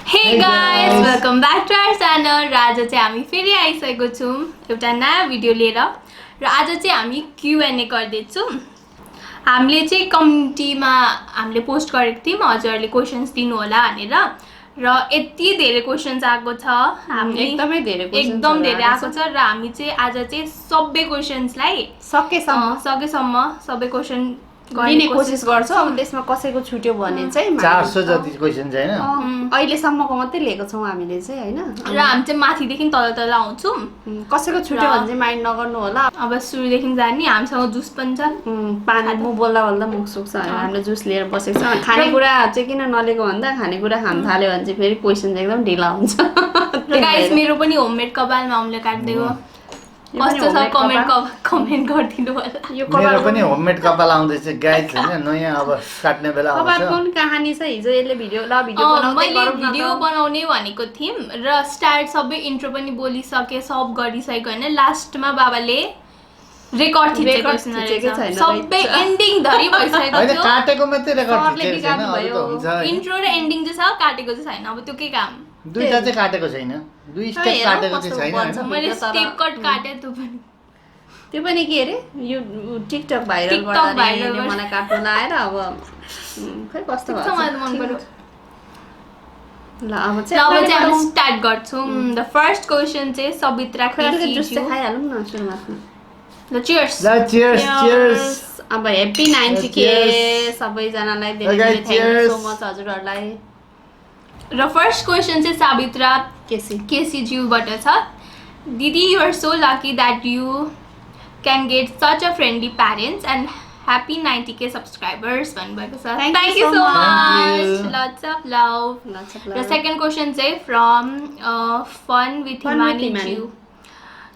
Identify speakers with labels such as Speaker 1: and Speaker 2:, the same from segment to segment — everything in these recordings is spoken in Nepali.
Speaker 1: Hey guys, welcome back to our channel. र आज चाहिँ हामी फेरि आइसकेको छौँ एउटा नयाँ भिडियो लिएर र आज चाहिँ हामी Q&A गर्दैछौँ। हामीले चाहिँ कम्युनिटीमा हामीले पोस्ट गरेको थियौँ हजुरहरूले क्वेशन्स दिनु होला भनेर र यति धेरै क्वेशन्स आएको छ। हामी
Speaker 2: एकदमै धेरै
Speaker 1: आएको छ र हामी चाहिँ आज चाहिँ सबै क्वेशन्सलाई सकेसम्म सबै क्वेशन
Speaker 2: गर्ने कोसिस गर्छौँ। अब त्यसमा कसैको छुट्यो भने चाहिँ
Speaker 3: 400 जति क्वेशन छैन
Speaker 2: अहिलेसम्मको मात्रै लिएको छौँ हामीले चाहिँ हैन।
Speaker 1: र हामी चाहिँ माथिदेखि तल आउँछौँ।
Speaker 2: कसैको छुट्यो भने चाहिँ माइन्ड नगर्नु होला।
Speaker 1: अब सुरुदेखि जाने हामीसँग जुस पनि छ।
Speaker 2: पानी म बोल्दा मुख सुक्छ। हामीले जुस लिएर बसेको छ। खानेकुरा चाहिँ किन नलिएको भन्दा खानेकुरा खान थाल्यो भने चाहिँ फेरि क्वेशन एकदम ढिला हुन्छ।
Speaker 1: र गाइस मेरो पनि होममेड कपालमा अम्ले काट्दियो। कस्तो छ कमेन्ट गरिदिनु होला।
Speaker 3: यो मेरो पनि होममेड कपाल आउँदैछ गाइस हैन नयाँ अब काट्ने बेला आउँछ।
Speaker 2: कपाल कुन कहानी छ हिजो यसले भिडियो
Speaker 1: बनाउने भनेको थियौँ र स्टार्ट सबै इन्ट्रो पनि बोलिसके सब गरिसक्यो हैन। लास्टमा बाबाले रेकर्ड थिचेको छैन। सबै एन्डिङ धरि भइसकेको थियो।
Speaker 3: हैन काटेको मात्रै रेकर्ड थिचेको छैन अरु त हुन्छ।
Speaker 1: इन्ट्रो र एन्डिङ चाहिँ छ काटेको चाहिँ छैन। अब त्यो के काम?
Speaker 3: दुईटा चाहिँ काटेको छैन। दुई स्टेप काटेको चाहिँ छैन।
Speaker 1: मैले स्टेप कट काटे
Speaker 2: त्यो पनि के अरे यो टिकटक भाइरल गर्दा मलाई काट्न लाएर अब खै कस्तो भयो।
Speaker 1: मन पर्यो।
Speaker 2: ल अब चाहिँ
Speaker 1: हामी स्टार्ट गर्छौँ। द फर्स्ट क्वेशन चाहिँ सबित्रा
Speaker 2: केसी जुस चाहिँ खाइहालौँ न सुरुमा।
Speaker 1: ल चियर्स।
Speaker 3: ल चियर्स।
Speaker 2: अब ह्यापी 90K सबैजनालाई धेरै थ्यांक सो मच हजुरहरूलाई।
Speaker 1: र फर्स्ट क्वेशन चाहिँ साबित्रा केसी ज्यूबाट छ। दिदी you are so lucky that you can get such a friendly parents and happy 90K subscribers भन्नुभएको छ। Thank you so much. Lots of love. The second question चाहिँ from fun with Himani Jew.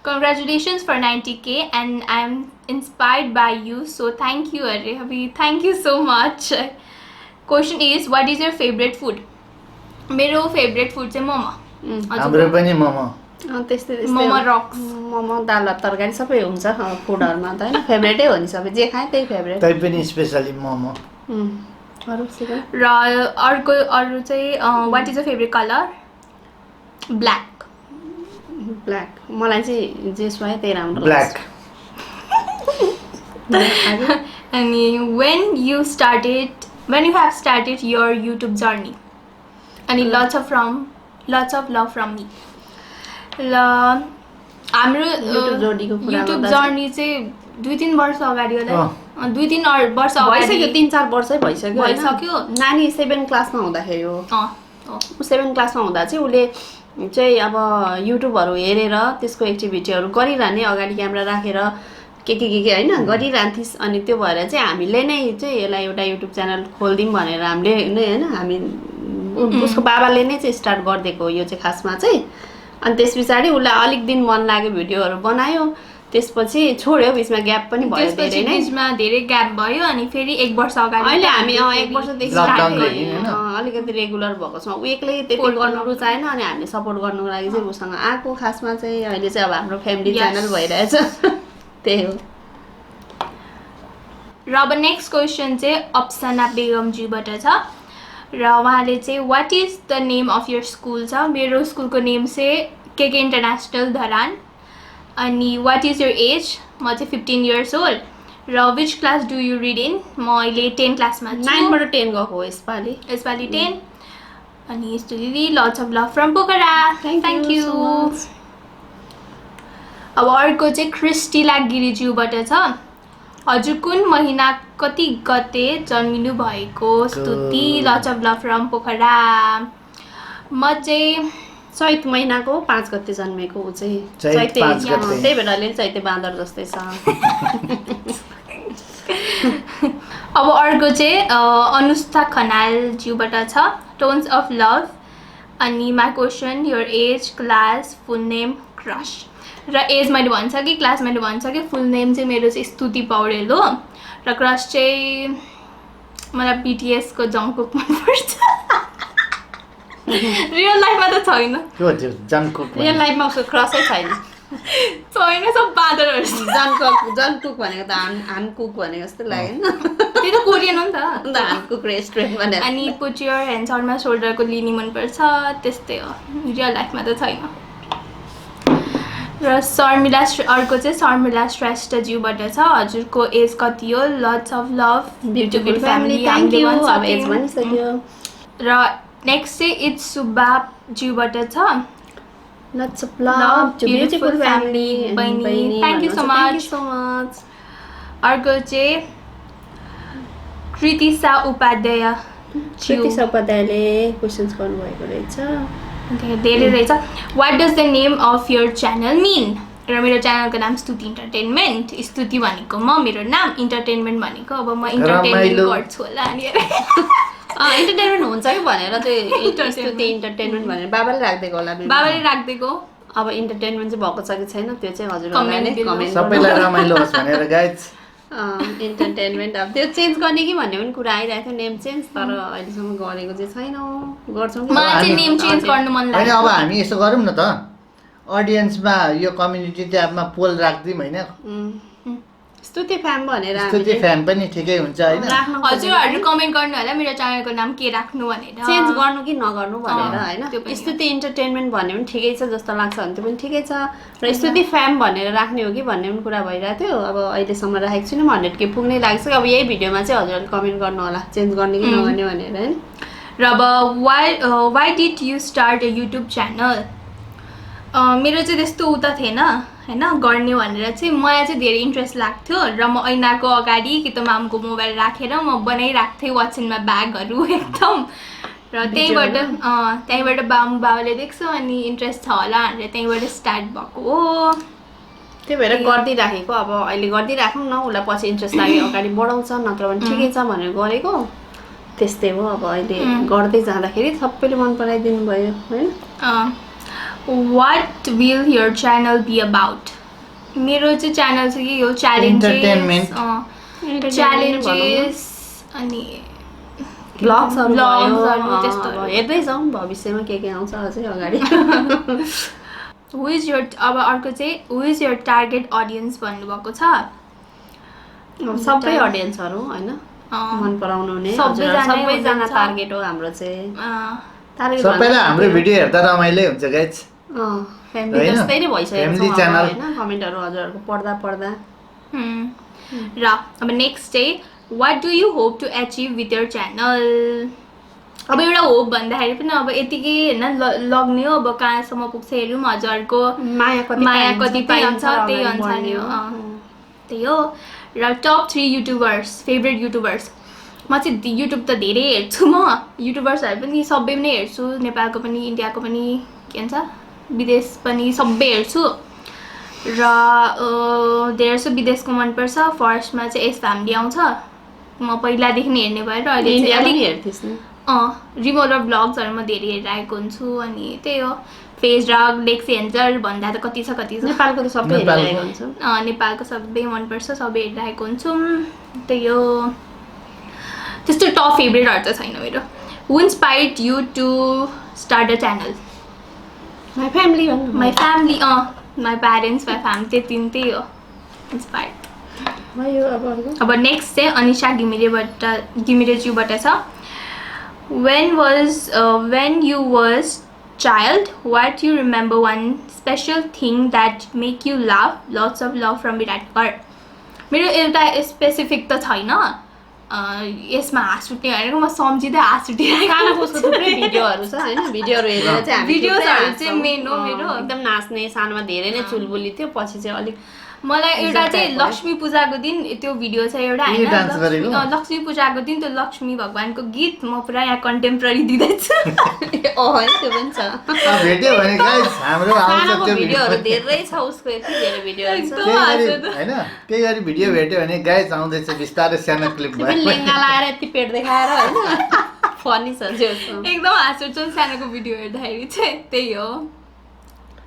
Speaker 1: Congratulations for 90K and I am inspired by you, so thank you Abhi. Thank you so much. Question is, what is your favorite food? मेरो favorite food चाहिँ मोमो।
Speaker 3: हाम्रो पनि मोमो।
Speaker 2: त्यस्तै
Speaker 1: मोमो रक्स।
Speaker 2: मोमो दाल भात तरकारी सबै हुन्छ फुडहरुमा त हैन। फेभरेटै हो नि सबै जे खाए त्यही फेभरेट।
Speaker 3: तै पनि स्पेशली मोमो।
Speaker 2: अरु सिका
Speaker 1: र अरु चाहिँ what is your favourite colour? Black.
Speaker 2: मलाई चाहिँ जे सुहाए त्यही राम्रो
Speaker 3: ब्ल्याक।
Speaker 1: अनि when you have started your YouTube journey and lots of love from me. ल हाम्रो युट्युब जर्नी चाहिँ 2-3 वर्ष अगाडि होला। 2-3 वर्ष अगाडि
Speaker 2: भइसक्यो। 3-4 वर्षै भइसक्यो। नानी 7 क्लासमा हुँदाखेरि हो। 7 क्लासमा हुँदा चाहिँ उले चाहिँ अब युट्युबहरु हेरेर त्यसको एक्टिभिटीहरु गरिरहने अगाडि क्यामेरा राखेर के हैन गरिरहन्थिस। अनि त्यो भएर चाहिँ हामीले नै चाहिँ यसलाई एउटा युट्युब च्यानल खोल्दिम भनेर हामीले नै हैन हामी उसको बाबाले नै चाहिँ स्टार्ट गर्देको यो चाहिँ खासमा चाहिँ। अनि त्यसपछि उलाई अलिक दिन मन लाग्यो भिडियोहरु बनायो। त्यसपछि छोड्यो बिचमा ग्याप पनि भयो धेरै नै।
Speaker 1: बिचमा धेरै ग्याप भयो अनि फेरि 1 वर्ष अगाडि
Speaker 2: अहिले हामी 1 वर्षदेखि स्टार्ट गर्यौं। अलिकति रेगुलर भएको छौं। उ एक्लै त्यति गर्न रुचाएन अनि हामीले सपोर्ट गर्नको लागि चाहिँ उसँग आको खासमा चाहिँ अहिले चाहिँ अब हाम्रो फ्यामिली च्यानल भइरहेछ। त्यही हो।
Speaker 1: र अब नेक्स्ट क्वेशन चाहिँ अप्सना बेगम ज्यूबाट छ र उहाँले चाहिँ what is the name of your school छ। मेरो स्कुलको नेम चाहिँ केके इन्टरनेशनल धरान। अनि व्हाट इज योर एज? म चाहिँ 15 इयर्स ओल्ड। र which class do you read in? म अहिले 10 क्लासमा छु।
Speaker 2: 9 बाट 10 गएको हो यसपालि
Speaker 1: 10। अनि यस्तो दिदी lots of love from Pokhara. Thank you. अब अर्को चाहिँ क्रिस्टिला गिरिज्यूबाट छ। हजुर कुन महिना कति गते जन्मिनु भएको? Stuti lots of love from Pokhara. म चाहिँ
Speaker 2: चैत महिनाको 5 गते जन्मेको उ चाहिँ चैते त्यही भएर अलि चैते बाँदर जस्तै छ।
Speaker 1: अब अर्को चाहिँ अनुष्ठा खनाल ज्यूबाट छ। Tons of love. अनि my question your age class full name crush. र एज मैले भन्छ कि क्लास मैले भन्छ कि फुल नेम चाहिँ मेरो चाहिँ स्तुति पौडेल हो। र क्रश चाहिँ मलाई BTS को जङकुक मनपर्छ। रियल लाइफमा त छैन।
Speaker 3: के हो त्यो जङकुक?
Speaker 2: रियल लाइफमा उसको क्रसै छैन।
Speaker 1: छैन सब बाँदरहरू
Speaker 2: जन कुक भनेको त हान कुक भनेको जस्तो लाग्यो नि
Speaker 1: त्यो त कोरियन हो नि त
Speaker 2: अन्त हान कुक रेस्टुरेन्ट भनेर
Speaker 1: अनि put your hands on my सोल्डरको लिनी मनपर्छ त्यस्तै हो रियल लाइफमा त छैन र शर्मिला अर्को चाहिँ शर्मिला श्रेष्ठज्यूबाट छ हजुरको एज कति हो lots of love
Speaker 2: beautiful family thank you अब एज भनिसक्यो
Speaker 1: र नेक्स्ट चाहिँ इट्स सुब्बाज्यूबाट छ
Speaker 2: lots of love to beautiful family
Speaker 1: बहिनी थ्याङ्क यू सो मच अर्को चाहिँ कृतिशा उपाध्याय
Speaker 2: कृतिशा उपाध्यायले क्वेसन्स गर्नुभएको रहेछ
Speaker 1: धेरै रहेछ what does the name of your channel mean र मेरो च्यानलको नाम स्तुति इन्टरटेनमेन्ट स्तुति भनेको म मेरो नाम इन्टरटेनमेन्ट भनेको अब म इन्टरटेनमेन्ट गर्छु होला अनि
Speaker 2: इन्टरटेनमेन्ट हुन्छ कि भनेर चाहिँ स्तुति इन्टरटेनमेन्ट भनेर बाबाले राखिदिएको होला
Speaker 1: बाबाले राखिदिएको
Speaker 2: अब इन्टरटेनमेन्ट चाहिँ भएको छ कि छैन त्यो चाहिँ हजुरहरूले
Speaker 3: सबैलाई रमाइलो होस् भनेर गाइज
Speaker 2: इन्टरटेनमेन्ट अब त्यो चेन्ज गर्ने कि भन्ने पनि कुरा आइरहेको थियो नेम चेन्ज तर अहिलेसम्म गरेको चाहिँ छैन गर्छौँ कि
Speaker 1: मलाई चाहिँ नेम चेन्ज गर्नु मन लाग्छ
Speaker 3: अब हामी यसो गरौँ न त अडियन्समा यो कम्युनिटी ट्याबमा पोल राख्दिउँ होइन
Speaker 2: स्तुति फ्यान भनेर
Speaker 3: स्तुति फ्यान पनि ठिकै हुन्छ होइन
Speaker 1: हजुरहरू कमेन्ट गर्नु होला मेरो च्यानलको नाम के राख्नु भनेर
Speaker 2: चेन्ज गर्नु कि नगर्नु भनेर होइन स्तुति इन्टरटेनमेन्ट भन्ने पनि ठिकै छ जस्तो लाग्छ भने त्यो पनि ठिकै छ र स्तुति फ्यान भनेर राख्ने हो कि भन्ने पनि कुरा भइरहेको थियो अब अहिलेसम्म राखेको छुइनँ 100K पुग्नै लाग्छ अब यही भिडियोमा चाहिँ हजुरहरूले कमेन्ट गर्नु होला चेन्ज गर्ने कि नगर्ने भनेर होइन
Speaker 1: र अब why did you start a YouTube channel मेरो चाहिँ त्यस्तो उता थिएन होइन गर्ने भनेर चाहिँ मलाई चाहिँ धेरै इन्ट्रेस्ट लाग्थ्यो र म ऐनाको अगाडि कि त मामको मोबाइल राखेर म बनाइरहेको थिएँ वाचनमा ब्यागहरू एकदम र त्यहीँबाट बाबाले देख्छ अनि इन्ट्रेस्ट छ होला भनेर त्यहीँबाट स्टार्ट भएको हो
Speaker 2: त्यही भएर गरिदिइराखेको अब अहिले गरिदिइराखौँ न उसलाई पछि इन्ट्रेस्ट लाग्यो अगाडि बढाउँछ नत्र भने ठिकै छ भनेर गरेको त्यस्तै हो अब अहिले गर्दै जाँदाखेरि सबैले मन पराइदिनु भयो होइन
Speaker 1: What will your channel be about? मेरो चाहिँ च्यानल चाहिँ के हो च्यालेन्जेस अनि
Speaker 2: भ्लग्सहरू त्यस्तो हेर्दै जाउँ भविष्यमा के आउँछ अझै अगाडि
Speaker 1: हु इज योर अब अर्को चाहिँ who is your target audience भन्नुभएको छ
Speaker 2: सबै अडियन्सहरू होइन मन पराउनु हुने सबैजना टार्गेट हो हाम्रो चाहिँ
Speaker 3: सबैलाई हाम्रो भिडियो हेर्दा रमाइलो हुन्छ गाइज
Speaker 2: फ्यामिली जस्तै नै भइसकेको छ होइन कमेन्टहरू हजुरहरूको पढ्दा
Speaker 1: र अब नेक्स्ट चाहिँ what do you hope to achieve with your channel अब एउटा होप भन्दाखेरि पनि अब यतिकै होइन लग्ने हो अब कहाँसम्म पुग्छ हेरौँ हजुरहरूको माया कति पाइन्छ त्यही अनुसार हो त्यही हो र टप 3 युट्युबर्स फेभरेट युट्युबर्स म चाहिँ युट्युब त धेरै हेर्छु म युट्युबर्सहरू पनि सबै नै हेर्छु नेपालको पनि इन्डियाको पनि के भन्छ विदेश पनि सबै हेर्छु र धेरै जस्तो विदेशको मनपर्छ फर्स्टमा चाहिँ एस फ्यामिली आउँछ म पहिलादेखि नै हेर्ने भएर अहिले चाहिँ रिमोलर भ्लग्सहरू म धेरै हेरिरहेको हुन्छु अनि त्यही हो फेस ड्रग लेक्सी एन्जर भन्दा त कति छ
Speaker 2: नेपालको त सबै हेरिरहेको हुन्छ
Speaker 1: नेपालको सबै मनपर्छ सबै हेरिरहेको हुन्छु त्यही हो त्यस्तो टप फेभरेटहरू त छैन मेरो who inspired you to start a channel
Speaker 2: my family
Speaker 1: my parents my family त्यही हो इन्स्पायर्ड अब नेक्स्ट चाहिँ अनिशा घिमिरेज्यूबाट छ when you was child what you remember one special thing that make you laugh lots of love from Virat मेरो एउटा स्पेसिफिक त छैन यसमा हाँस उठ्ने भनेको म सम्झिँदै हाँस उठिरहेको
Speaker 2: थुप्रै भिडियोहरू छ होइन भिडियोहरू हेरेर चाहिँ
Speaker 1: भिडियोजहरू चाहिँ मेन हो मेरो
Speaker 2: एकदम नाच्ने सानोमा धेरै नै चुलबुली थियो पछि चाहिँ अलिक
Speaker 1: मलाई एउटा चाहिँ लक्ष्मी पूजाको दिन त्यो भिडियो छ एउटा होइन लक्ष्मी पूजाको दिन त्यो लक्ष्मी भगवानको गीत म पुरा यहाँ कन्टेम्पोरेरी दिँदैछु
Speaker 2: त्यो पनि छ भिडियोहरू धेरै छ उसको यति धेरै भिडियोहरू छ
Speaker 3: हैन केही गरी भिडियो भेट्यो भने गाइस आउँदैछ बिस्तारै सानो क्लिप भयो
Speaker 2: लेङ्गा लाएर यति पेट देखाएर हैन फनी छ
Speaker 1: एकदम हाँस उठ्छ सानोको भिडियो हेर्दाखेरि चाहिँ त्यही हो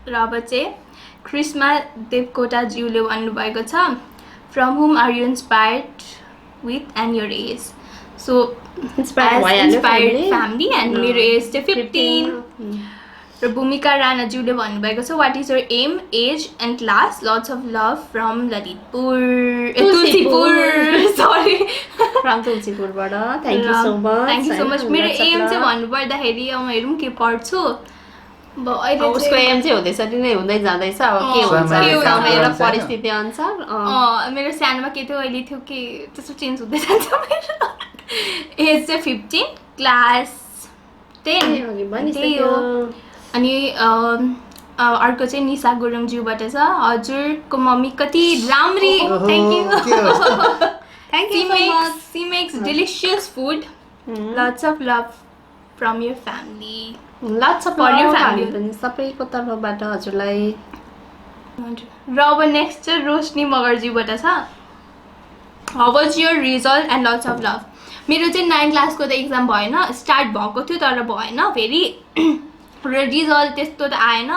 Speaker 1: र अब चाहिँ क्रिस्मा देवकोटाज्यूले भन्नुभएको छ from whom are you inspired with and your age so inspired family and मेरो एज चाहिँ 15 र भूमिका राणाज्यूले भन्नुभएको छ what is your aim age and class lots of love from Lalitpur Tulsipur sorry
Speaker 2: from तुलसीपुरबाट थ्यांक यू सो मच
Speaker 1: मेरो एम चाहिँ भन्नुपर्दाखेरि अब हेरौँ के पढ्छु अब अहिले
Speaker 2: उसको एम चाहिँ हुँदैछ नै हुँदै जाँदैछ अब के हुन्छ समय र परिस्थिति अनुसार
Speaker 1: मेरो सानोमा के थियो अहिले थियो के त्यस्तो चेन्ज हुँदै जान्छ मेरो एज चाहिँ 15 क्लास 10 त्यही हो अनि अर्को चाहिँ निशा गुरुङज्यूबाट छ हजुरको मम्मी कति राम्री
Speaker 2: thank you so much
Speaker 1: she makes delicious food lots of love from your family
Speaker 2: lots of love family पनि सबैको तर्फबाट हजुरलाई
Speaker 1: र अब नेक्स्ट चाहिँ रोशनी मगरज्यूबाट छ how was your result and lots of love मेरो चाहिँ 9 क्लासको त एक्जाम भएन स्टार्ट भएको थियो तर भएन फेरि र रिजल्ट त्यस्तो त आएन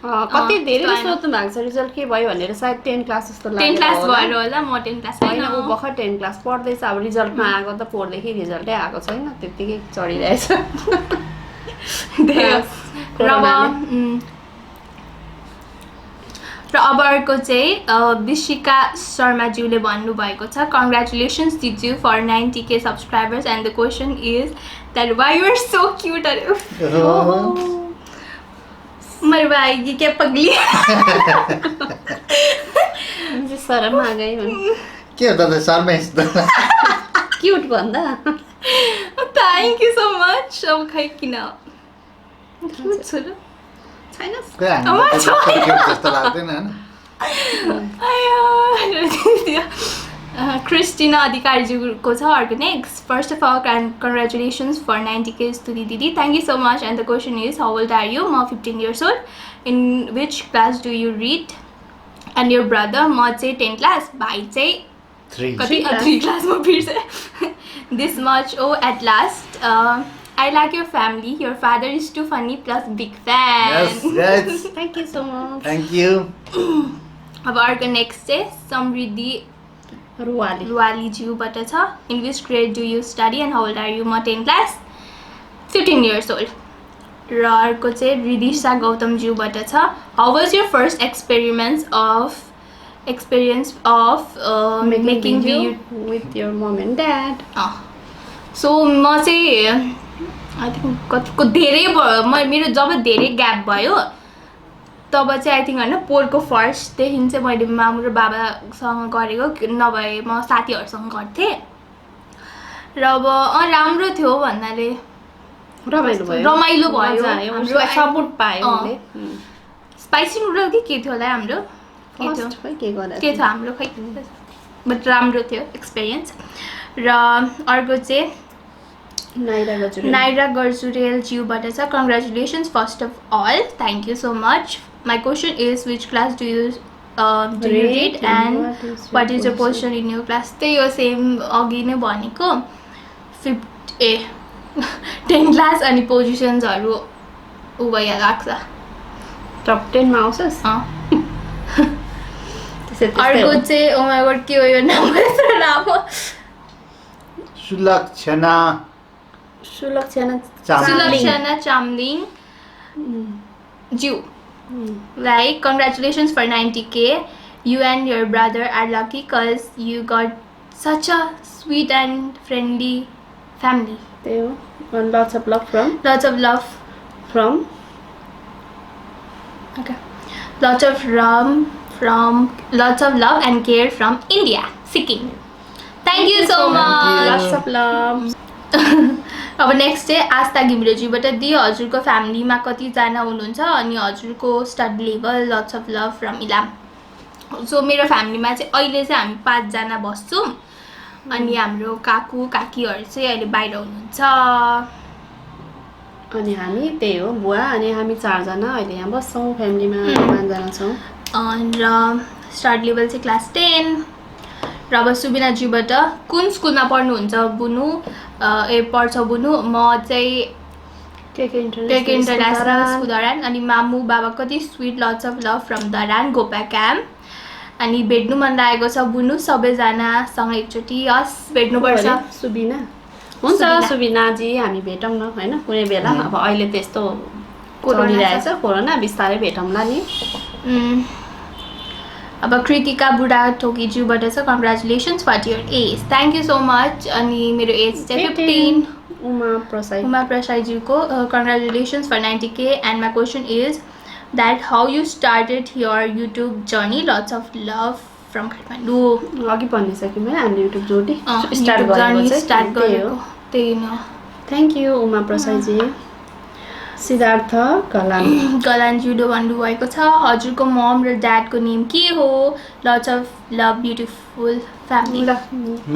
Speaker 2: कति धेरै सोध्नु भएको छ रिजल्ट के भयो भनेर सायद 10 क्लास जस्तो लाग्यो
Speaker 1: 10 क्लास भएर होला म 10 क्लास
Speaker 2: होइन ऊ भर्खर 10 क्लास पढ्दैछ अब रिजल्टमा आएको त 4 देखि रिजल्टै आएको छैन त्यतिकै चढिरहेछ
Speaker 1: र अब अर्को चाहिँ विशिका शर्माज्यूले भन्नुभएको छ कङ्ग्रेचुलेसन्स दिजु for 90K subscribers and the question is that why you are so cute मेरे भाई क्या पगली
Speaker 2: मुझे शर्म आ गई
Speaker 3: के होता था शर्मा यस्तो
Speaker 2: क्यूट भन्दा
Speaker 1: थ्याङ्क यू सो मच अब खै किन क्युट छु र छैन
Speaker 3: जस्तो लाग्दैन
Speaker 1: क्रिस्टिना अधिकारीज्यूको छ अर्को next first of all congratulations for 90K Stuti दिदी thank you so much and the question is how old are you म 15 years old इन which class do you read and your brother म चाहिँ 10 क्लास भाइ चाहिँ कति 3 क्लासमा बिर्से this much oh at last I like your family. Your father is too funny plus big fan.
Speaker 3: Yes.
Speaker 2: Thank you so much.
Speaker 3: Thank you.
Speaker 1: अब अर्को नेक्स्ट चाहिँ समृद्धि रुवालीज्यूबाट छ in which grade do you study and how old are you म 10 क्लास 15 years old र अर्को चाहिँ रिदिशा गौतमज्यूबाट छ how was your first experience of making video
Speaker 2: with your mom and dad?
Speaker 1: So म चाहिँ आई थिङ्क कतिको धेरै भयो मेरो जब धेरै ग्याप भयो तब चाहिँ आई थिङ्क होइन पोहोरको फर्स्टदेखि चाहिँ मैले मामु र बाबासँग गरेको नभए म साथीहरूसँग गर्थेँ र अब राम्रो थियो भन्नाले रमाइलो भयो
Speaker 2: सपोर्ट पायो
Speaker 1: स्पाइसी नुडल के थियो होला हाम्रो के थियो हाम्रो खै बट राम्रो थियो एक्सपिरियन्स र अर्को चाहिँ नाइरा गजुरेलज्यूबाट छ congratulations first of all thank you so much my question is which class do you read and what is your position in your class त्यही हो सेम अघि नै भनेको 10 क्लास अनि पोजिसन्सहरू ऊ भइहाल्छ लाग्छ
Speaker 2: टप 10 मा आउँछस्
Speaker 1: अर्को चाहिँ ओ माय गॉड के हो यो नाम राम्रो सुलक्षणा चामलिङ ज्यू like congratulations for 90K you and your brother are lucky cause you got such a sweet and friendly family
Speaker 2: and lots of love from
Speaker 1: okay lots of love and care from India Sikkim thank you so much
Speaker 2: lots of love
Speaker 1: अब नेक्स्ट चाहिँ आस्था घिमिरेज्यूबाट दि हजुरको फ्यामिलीमा कतिजना हुनुहुन्छ अनि हजुरको study level lots of love from Ilam so मेरो फ्यामिलीमा चाहिँ अहिले चाहिँ हामी 5 जना बस्छौँ अनि हाम्रो काकु काकीहरू चाहिँ अहिले बाहिर हुनुहुन्छ
Speaker 2: अनि हामी त्यही हो बुवा अनि हामी 4 जना अहिले यहाँ बस्छौँ फ्यामिलीमा 5 जना छौँ
Speaker 1: र स्टडी लेभल चाहिँ क्लास 10 र अब सुबिनाज्यूबाट कुन स्कुलमा पढ्नुहुन्छ बुनु पढ्छ बुनु म चाहिँ टेक इन्टरनेसनल स्कुल धरान अनि मामु बाबा कति sweet lots of love from Dharan Gopa camp अनि भेट्नु मन लागेको छ बुनु सबैजनासँग एकचोटि हस् भेट्नुपर्छ
Speaker 2: सुबिना हुन्छ सुबिनाजी हामी भेटौँ न होइन कुनै बेला अब अहिले त्यस्तो चलिरहेछ कोरोना बिस्तारै भेटौँला नि
Speaker 1: अब कृतिका बुढा टोकीज्यूबाट छ congratulations for your age thank you so much अनि मेरो एज चाहिँ 15
Speaker 2: उमा
Speaker 1: प्रसाईज्यूको congratulations for 90K and my question is that how you started your YouTube journey lots of love from Kathmandu
Speaker 2: अघि भनिसक्यौँ है हामीले युट्युब जोडी
Speaker 1: स्टार्ट गरेको त्यही न
Speaker 2: थ्याङ्क यू उमा प्रसाईजी सिद्धार्थ
Speaker 1: गलान जुडो भन्नुभएको छ हजुरको मम र ड्याडको नेम के हो lots of love beautiful family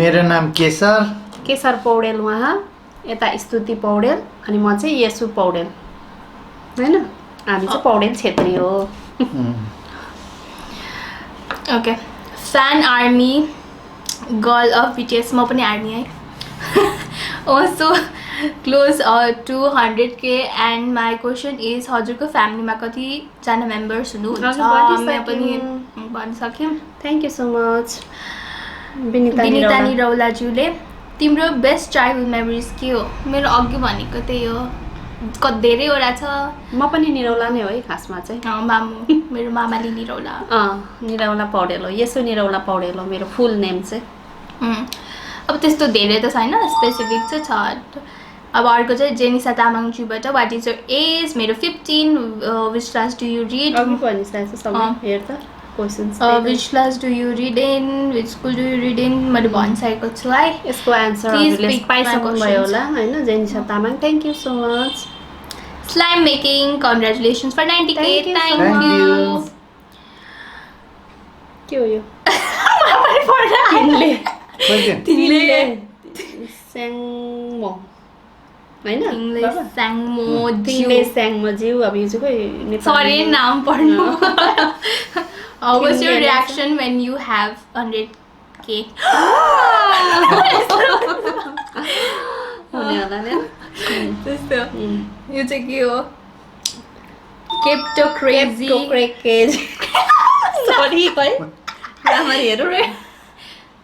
Speaker 3: मेरो नाम केशर
Speaker 2: पौडेल उहाँ यता स्तुति पौडेल अनि म चाहिँ यसु पौडेल हैन हामी चाहिँ पौडेल छेत्री हो
Speaker 1: okay fan army girl of BTS म पनि आर्मी है also close to 100K and my question is हजुरको फ्यामिलीमा कतिजना मेम्बर्स हुनुहुन्छ म पनि भनिसक्यौँ
Speaker 2: thank you so much Binita
Speaker 1: निरौलाज्यूले तिम्रो बेस्ट चाइल्डहुड मेमोरिज के हो मेरो अघि भनेको त्यही हो धेरैवटा छ
Speaker 2: म पनि निरौला नै हो है खासमा चाहिँ
Speaker 1: मामु मेरो मामाले निरौला
Speaker 2: निरौला पौडेल हो यसो निरौला पौडेल हो मेरो फुल नेम चाहिँ
Speaker 1: अब त्यस्तो धेरै त छैन स्पेसिफिक चाहिँ छ अब अर्को चाहिँ जेनिसा तामाङज्यूबाट वाट इज योर एज मेरो 15 which class do you read which class do you read in which school do you read in मैले भनिसकेको छु है
Speaker 2: यसको एन्सर पाइसक्नुभयो होला होइन Jenisa Tamang thank you so much
Speaker 1: slime making congratulations for 90K thank you
Speaker 2: के हो यो
Speaker 1: तिमीले
Speaker 2: स्याङमो हैन
Speaker 1: तिमीले
Speaker 2: स्याङमो ज्यू अब यो चाहिँ खोइ
Speaker 1: सरी नाम पढ्नु How was your reaction when you have 100K?
Speaker 2: हुने होला नि
Speaker 1: त्यस्तो यो चाहिँ के हो केप्टो क्रेजी
Speaker 2: सरी है राम्ररी हेरौँ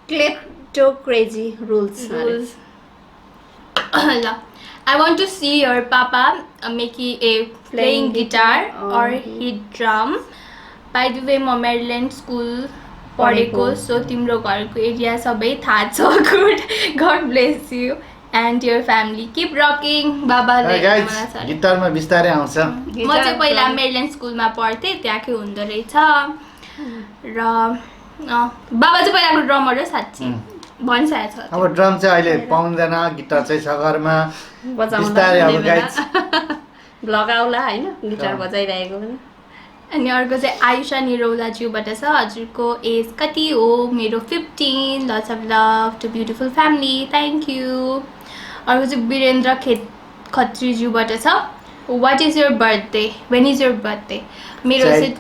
Speaker 2: क्लेप्टोक्रेजी रुल्स
Speaker 1: ल I want to see your papa playing guitar or hit drum. By the way, म मेरील्यान्ड स्कुल पढेको सो तिम्रो घरको एरिया सबै थाहा छ good God bless you and your family keep rocking बाबाले
Speaker 3: गिटारमा बिस्तारै आउँछ
Speaker 1: म चाहिँ पहिला मेरील्यान्ड स्कुलमा पढ्थेँ त्यहाँकै हुँदो रहेछ र बाबा चाहिँ पहिलाको ड्रमर हो साँच्ची भनिसकेको छ
Speaker 3: अब ड्रम चाहिँ अहिले पाउँदैन गिटार चाहिँ छ घरमा बिस्तारै अब गाइज
Speaker 2: भ्लग आउला हैन गिटार बजाइरहेको पनि
Speaker 1: अनि अर्को चाहिँ आयुषा निरौलाज्यूबाट छ हजुरको एज कति हो मेरो 15 lots of love to beautiful family thank you अर्को चाहिँ वीरेन्द्र खत्रीज्यूबाट छ what is your birthday when is your birthday मेरो चाहिँ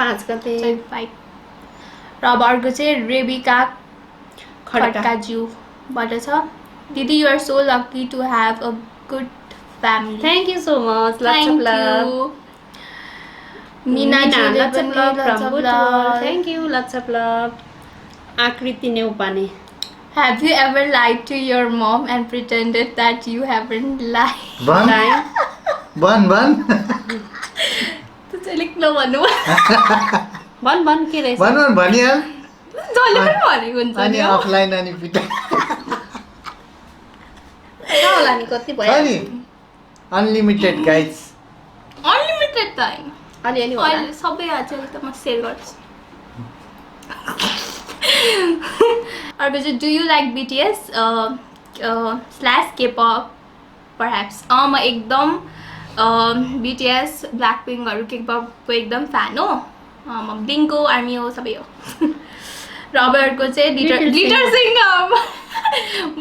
Speaker 1: 5 गते र अब अर्को चाहिँ रेबिका खड्काज्यूबाट छ दिदी you are so lucky to have a good family
Speaker 2: thank you so much lots of love
Speaker 1: Meena
Speaker 2: lots of love from Butwal. Thank you, lots of love. Akriti Neupane.
Speaker 1: Have you ever lied to your mom and pretended that you haven't lied?
Speaker 3: Ban
Speaker 1: तो चलिक न भन्नु
Speaker 2: भन के रहेछ
Speaker 3: भन भनिहाल
Speaker 1: जसले पनि भनेको हुन्छ
Speaker 3: अनि अफलाइन अनि पिटा
Speaker 2: होला नि कति भयो
Speaker 3: अनि अनलिमिटेड गाइज
Speaker 1: अनलिमिटेड त हैन
Speaker 2: अलिअलि होला
Speaker 1: सबै अझै त म सेयर गर्छु अर्को चाहिँ do you like BTS / K-pop perhaps म एकदम BTS ब्ल्याकपिङ्कहरू K-popको एकदम फ्यान हो म ब्लिङ्कको आर्मी हो सबै हो र अब अर्को चाहिँ लिटर सिङ्गर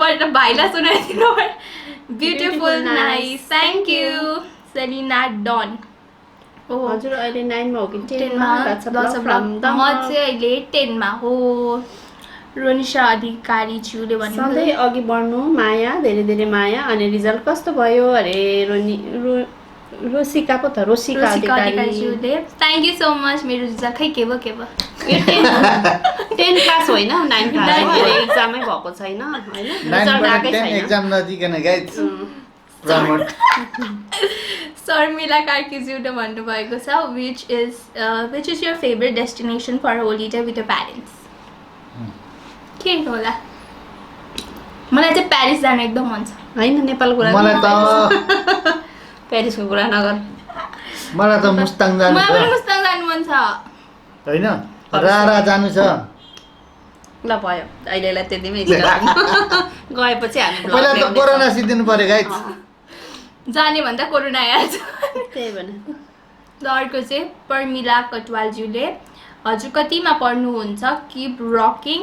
Speaker 1: मैले त भाइलाई सुनाइदिनु beautiful nice thank you Selina done
Speaker 2: हजुर अहिले 9 मा हो कि 10 मा
Speaker 1: म चाहिँ अहिले 10 मा हो रोनिशा अधिकारी ज्यूले भन्नु
Speaker 2: सधैँ अघि बढ्नु माया धेरै धेरै माया अनि रिजल्ट कस्तो भयो अरे रोसिका पो त रोसिका अधिकारी
Speaker 1: ज्यूले थ्याङ्क यू सो मच मेरो रिजल्ट खै के भयो
Speaker 2: 10 क्लास होइन 9 क्लास हो एक्जामै भएको छैन हैन रिजल्ट आकै छैन
Speaker 3: एक्जाम नदिकन गाइज प्रमोट
Speaker 1: शर्मिला कार्कीज्यूले भन्नुभएको छ which is your favorite destination for holiday with your parents? के होला? मलाई चाहिँ प्यारिस जान एकदम मन छ।
Speaker 2: हैन नेपालको कुरा
Speaker 3: मलाई त
Speaker 2: प्यारिसको कुरा नगर।
Speaker 3: मलाई त मुस्ताङ जानु
Speaker 1: मलाई
Speaker 3: छ
Speaker 1: पनि मुस्ताङ जानु मन छ।
Speaker 3: हैन रारा जानु छ।
Speaker 2: ल भयो अहिलेलाई त्यतिमै गएपछि हामी
Speaker 3: पहिला त कोरोना सिद्धिनु पर्यो गाइस।
Speaker 1: जाने भन्दा कोरोना आइहाल्छ।
Speaker 2: त्यही भने
Speaker 1: ल अर्को चाहिँ पर्मिला कटवालज्यूले हजुर कतिमा पढ्नुहुन्छ? Keep rocking,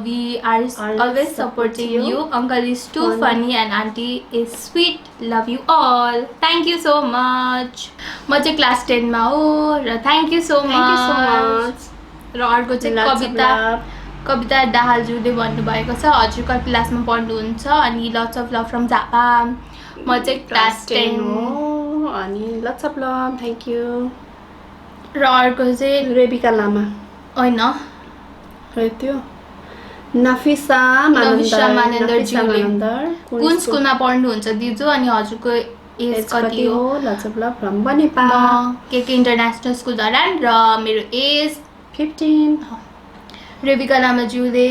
Speaker 1: we are always supporting you, uncle is too funny and auntie is sweet, love you all, thank you so much. म चाहिँ क्लास 10 मा हो र थ्याङ्क यू सो मच। र अर्को चाहिँ कविता दाहालज्यूले भन्नुभएको छ हजुर कति क्लासमा पढ्नुहुन्छ अनि lots of love from Jhapa. म चाहिँ क्लास 10
Speaker 2: हो अनि lots of love, thank you.
Speaker 1: र अर्को चाहिँ
Speaker 2: रेबिका लामा
Speaker 1: होइन
Speaker 2: त्यो नफिसा
Speaker 1: मानेन्दरज्यूले कुन स्कुलमा पढ्नुहुन्छ दिजु अनि हजुरको एज कति हो?
Speaker 2: Lots of love from Banepa
Speaker 1: के इन्टरनेसनल स्कुल धरान र मेरो एज
Speaker 2: 15।
Speaker 1: रेबिका लामाज्यूले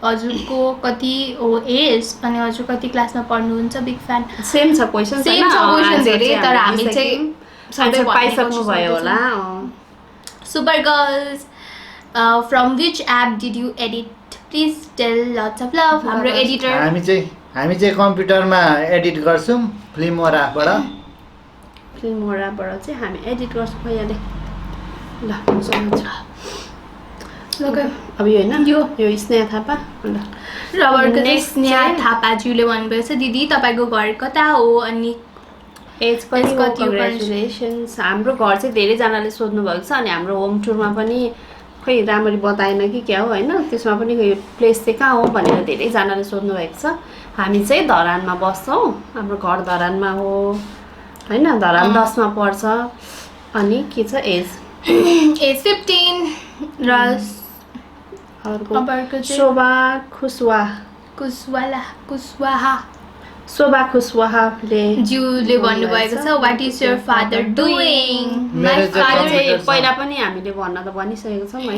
Speaker 1: हजुरको कति हो एज अनि हजुर कति क्लासमा पढ्नुहुन्छ? Big fan.
Speaker 2: सेम छ क्वेसन
Speaker 1: धेरै तर हामी चाहिँ
Speaker 2: पाइसक्नु भयो होला।
Speaker 1: Super girls from which app did you edit? Please tell lots of love. हाम्रो एडिटर
Speaker 3: हामी चाहिँ कम्प्युटरमा एडिट गर्छौँ फिल्मोराबाट
Speaker 2: चाहिँ हामी एडिट गर्छौँ भइहाल्यो। ल अब यो होइन यो स्नेहा थापा।
Speaker 1: र अर्को चाहिँ स्नेहा थापाज्यूले भन्नुभएको छ दिदी तपाईँको घर कता हो अनि
Speaker 2: एज कति? कङ्ग्रेचुलेसन्स। हाम्रो घर चाहिँ धेरैजनाले सोध्नु भएको छ अनि हाम्रो होम टुरमा पनि खै राम्ररी बताएन कि क्या हो होइन, त्यसमा पनि यो प्लेस चाहिँ कहाँ हो भनेर धेरैजनाले सोध्नु भएको छ। हामी चाहिँ धरानमा बस्छौँ, हाम्रो घर धरानमा हो होइन, धरान 10 मा पर्छ। अनि के छ एज
Speaker 1: 15 र
Speaker 2: शोभा खुशवाहाले
Speaker 1: ज्यूले भन्नुभएको छ what is your father doing?
Speaker 2: My father चाहिँ पहिला पनि हामीले भन्न त भनिसकेको छौँ है।